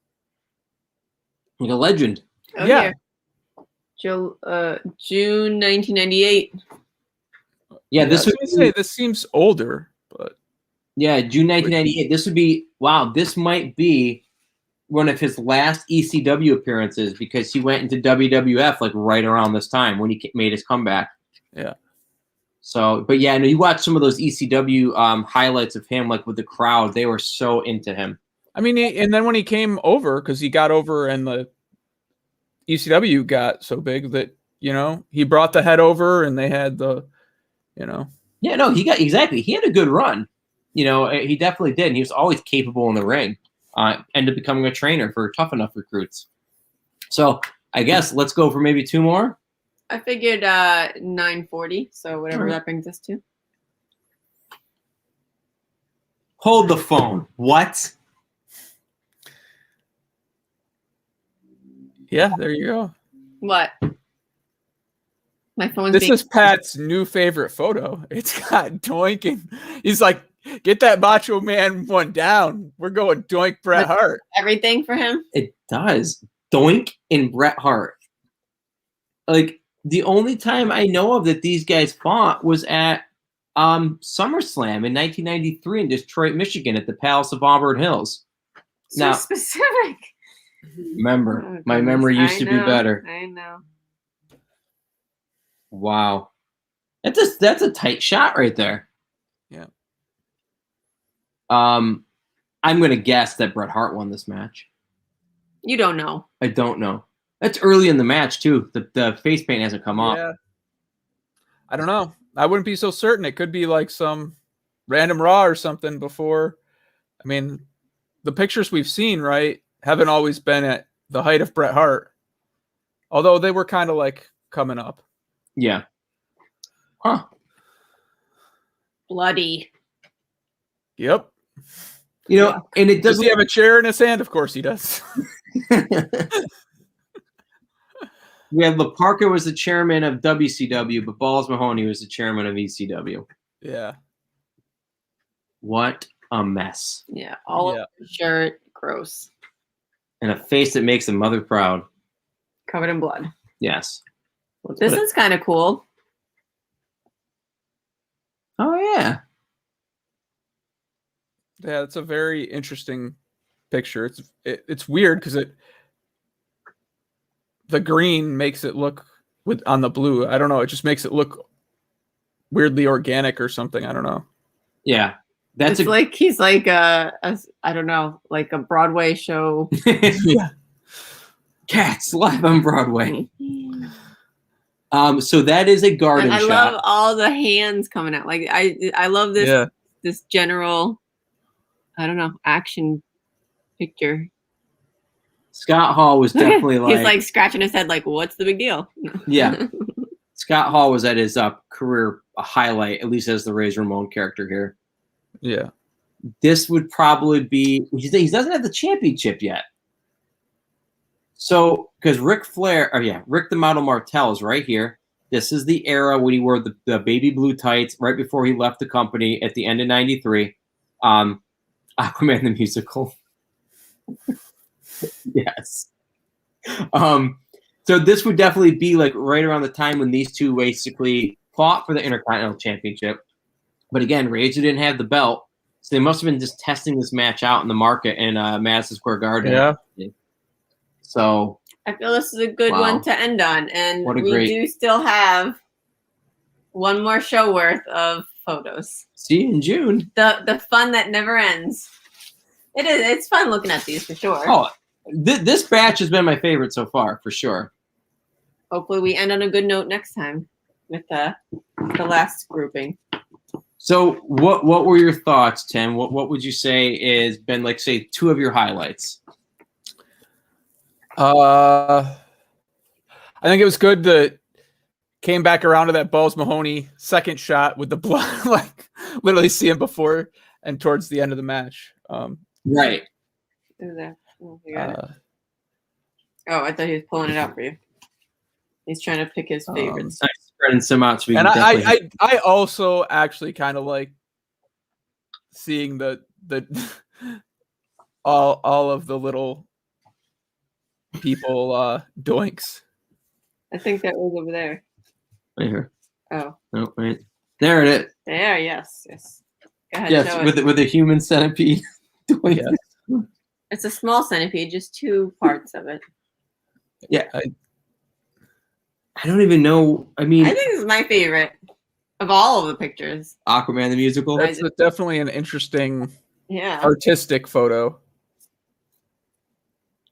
Like a legend. Oh, Yeah. here. June 1998. Yeah, this I was would gonna say this seems older, but June 1998. This would be wow. This might be one of his last ECW appearances because he went into WWF like right around this time when he made his comeback. Yeah. So, but yeah, no, you watch some of those ECW highlights of him, like with the crowd, they were so into him. I mean, and then when he came over, because he got over and the ECW got so big that, he brought the head over and they had the, Yeah, no, he had a good run. He definitely did. And he was always capable in the ring. Ended up becoming a trainer for Tough Enough recruits. So I guess let's go for maybe 2 more. I figured 9:40, so whatever that brings us to. Hold the phone. What? Yeah, there you go. What? My phone's This is Pat's new favorite photo. It's got Doink. He's like, get that Macho Man one down. We're going Doink Bret Hart. Everything for him? It does. Doink and Bret Hart. Like, the only time I know of that these guys fought was at SummerSlam in 1993 in Detroit, Michigan at the Palace of Auburn Hills. So specific. Remember, my memory used to be better. I know. Wow. That's a tight shot right there. Yeah. I'm going to guess that Bret Hart won this match. You don't know. I don't know. That's early in the match, too. The face paint hasn't come off. Yeah. I don't know. I wouldn't be so certain. It could be like some random Raw or something before. I mean, the pictures we've seen, right, haven't always been at the height of Bret Hart. Although they were kind of like coming up. Yeah. Huh. Bloody. Yep. And it Does doesn't he have a chair in his hand? Of course he does. Yeah, LaParca was the chairman of WCW, but Balls Mahoney was the chairman of ECW. Yeah. What a mess. Yeah, all over the shirt. Gross. And a face that makes a mother proud. Covered in blood. Yes. This is kind of cool. Oh, yeah. Yeah, it's a very interesting picture. It's weird because the green makes it look on the blue. I don't know. It just makes it look weirdly organic or something. I don't know. Yeah. That's like he's like I don't know, like a Broadway show. Yeah. Cats live on Broadway. So that is a garden I shot. love all the hands coming out. Like I love this this general, I don't know, action picture. Scott Hall was definitely he's like scratching his head like, what's the big deal? Yeah. Scott Hall was at his career highlight, at least as the Razor Ramon character here. Yeah. This would probably be, he doesn't have the championship yet. So, because Ric the Model Martel is right here. This is the era when he wore the baby blue tights right before he left the company at the end of 93. Aquaman the Musical. Yes. So this would definitely be like right around the time when these two basically fought for the Intercontinental Championship. But again, Razor didn't have the belt, so they must have been just testing this match out in the market in Madison Square Garden. Yeah. So I feel this is a good one to end on, and we do still have one more show worth of photos. See you in June. The fun that never ends. It is. It's fun looking at these for sure. Oh, this batch has been my favorite so far, for sure. Hopefully, we end on a good note next time with the last grouping. So, what were your thoughts, Tim? What would you say has been like, say, 2 of your highlights? I think it was good that came back around to that Balls Mahoney second shot with the blood, like literally see him before and towards the end of the match. Right. Oh, I thought he was pulling it out for you. He's trying to pick his favorites. I'm spreading some out. So and I also actually kind of like seeing the all of the little people doinks. I think that was over there. Right here. Oh. No, wait. There it is. There, yes. Go ahead, yes, with a human centipede. Yes. It's a small centipede, just 2 parts of it. Yeah. I don't even know. I mean, I think this is my favorite. Of all of the pictures. Aquaman the musical. That's definitely an interesting Yeah. artistic photo.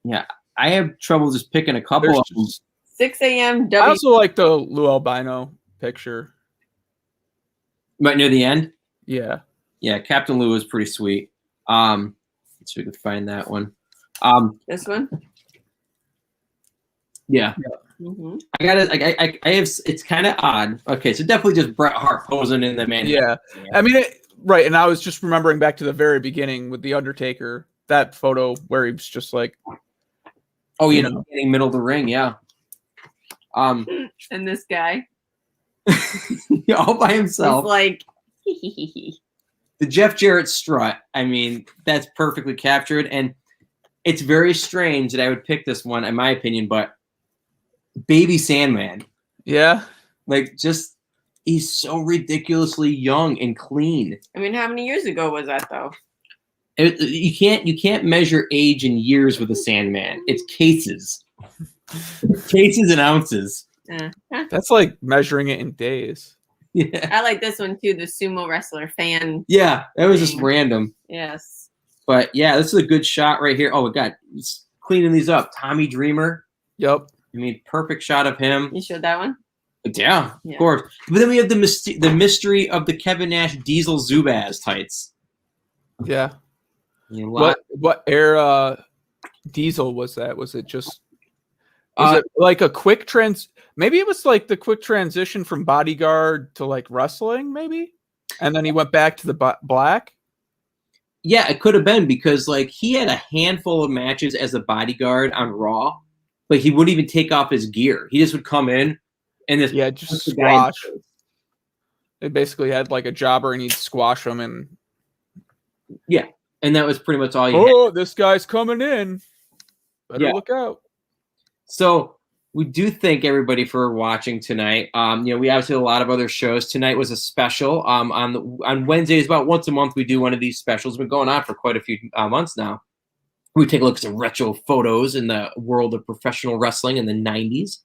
Yeah, I have trouble just picking a couple There's of them. just- 6 a.m. I also like the Lou Albino picture. Right near the end. Yeah. Yeah, Captain Lou is pretty sweet. Let's see if we can find that one. This one? Yeah. Mm-hmm. I got it. I have. It's kind of odd. Okay, so definitely just Bret Hart posing in the man. Yeah. I mean, right. And I was just remembering back to the very beginning with the Undertaker, that photo where he was just like, oh, you know, getting middle of the ring. Yeah. And this guy, all by himself. he's like, The Jeff Jarrett strut. I mean, that's perfectly captured, and it's very strange that I would pick this one, in my opinion. But Baby Sandman, yeah. like, just he's so ridiculously young and clean. I mean, how many years ago was that though? You can't measure age in years with a Sandman. It's cases, cases and ounces. That's like measuring it in days. Yeah, I like this one too, the sumo wrestler fan. yeah, that was just random. Yes. But yeah, this is a good shot right here. Oh my God, he's cleaning these up. Tommy Dreamer. Yep. I mean, perfect shot of him. You showed that one? Yeah, of course. But then we have the mystery of the Kevin Nash Diesel Zubaz tights. Yeah. You know, What era Diesel was that? Was it just it like a quick maybe it was like the quick transition from bodyguard to like wrestling, maybe? And then he went back to the black? Yeah, it could have been because like he had a handful of matches as a bodyguard on Raw. Like he wouldn't even take off his gear. He just would come in and just squash. They basically had like a jobber and he'd squash them and yeah. And that was pretty much all you had. This guy's coming in. Better look out. So we do thank everybody for watching tonight. We obviously had a lot of other shows. Tonight was a special. On Wednesdays, about once a month, we do one of these specials. It's been going on for quite a few months now. We take a look at some retro photos in the world of professional wrestling in the 90s.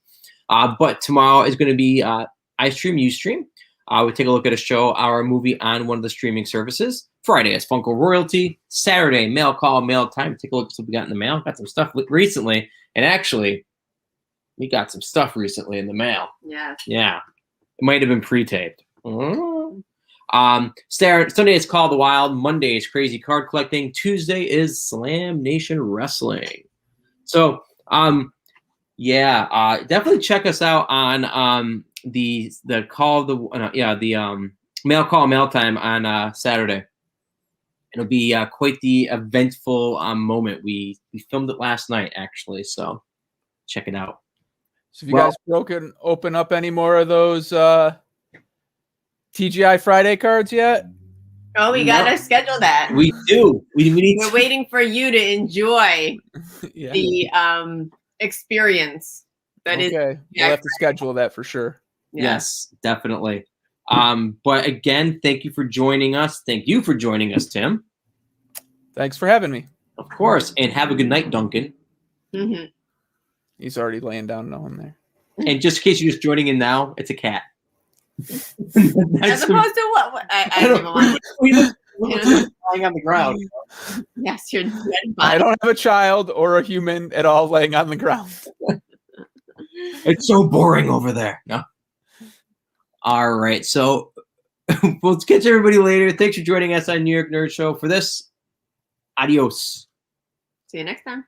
But tomorrow is going to be I Stream, You Stream. We take a look at a show, our movie on one of the streaming services. Friday is Funko Royalty. Saturday, Mail Call, Mail Time. Take a look at what we got in the mail. Got some stuff recently. And actually, we got some stuff recently in the mail. Yeah. Yeah. It might have been pre-taped. Sunday is Call the Wild. Monday is Crazy Card Collecting. Tuesday is Slam Nation Wrestling. So, definitely check us out on the call the Mail Call Mail Time on Saturday. It'll be quite the eventful moment. We filmed it last night actually, so check it out. So have you guys open up any more of those TGI Friday cards yet? Oh, we gotta schedule that. We do. We're waiting for you to enjoy the experience. That is. We'll have to schedule that for sure. Yes, definitely. But again, thank you for joining us. Thank you for joining us, Tim. Thanks for having me. Of course. And have a good night, Duncan. Mm-hmm. He's already laying down on there. And just in case you're just joining in now, it's a cat. As opposed to what? I don't know. Lying on the ground. Yes, you're dead body. I don't have a child or a human at all laying on the ground. It's so boring over there. No. All right. So we'll catch everybody later. Thanks for joining us on New York Nerd Show for this. Adios. See you next time.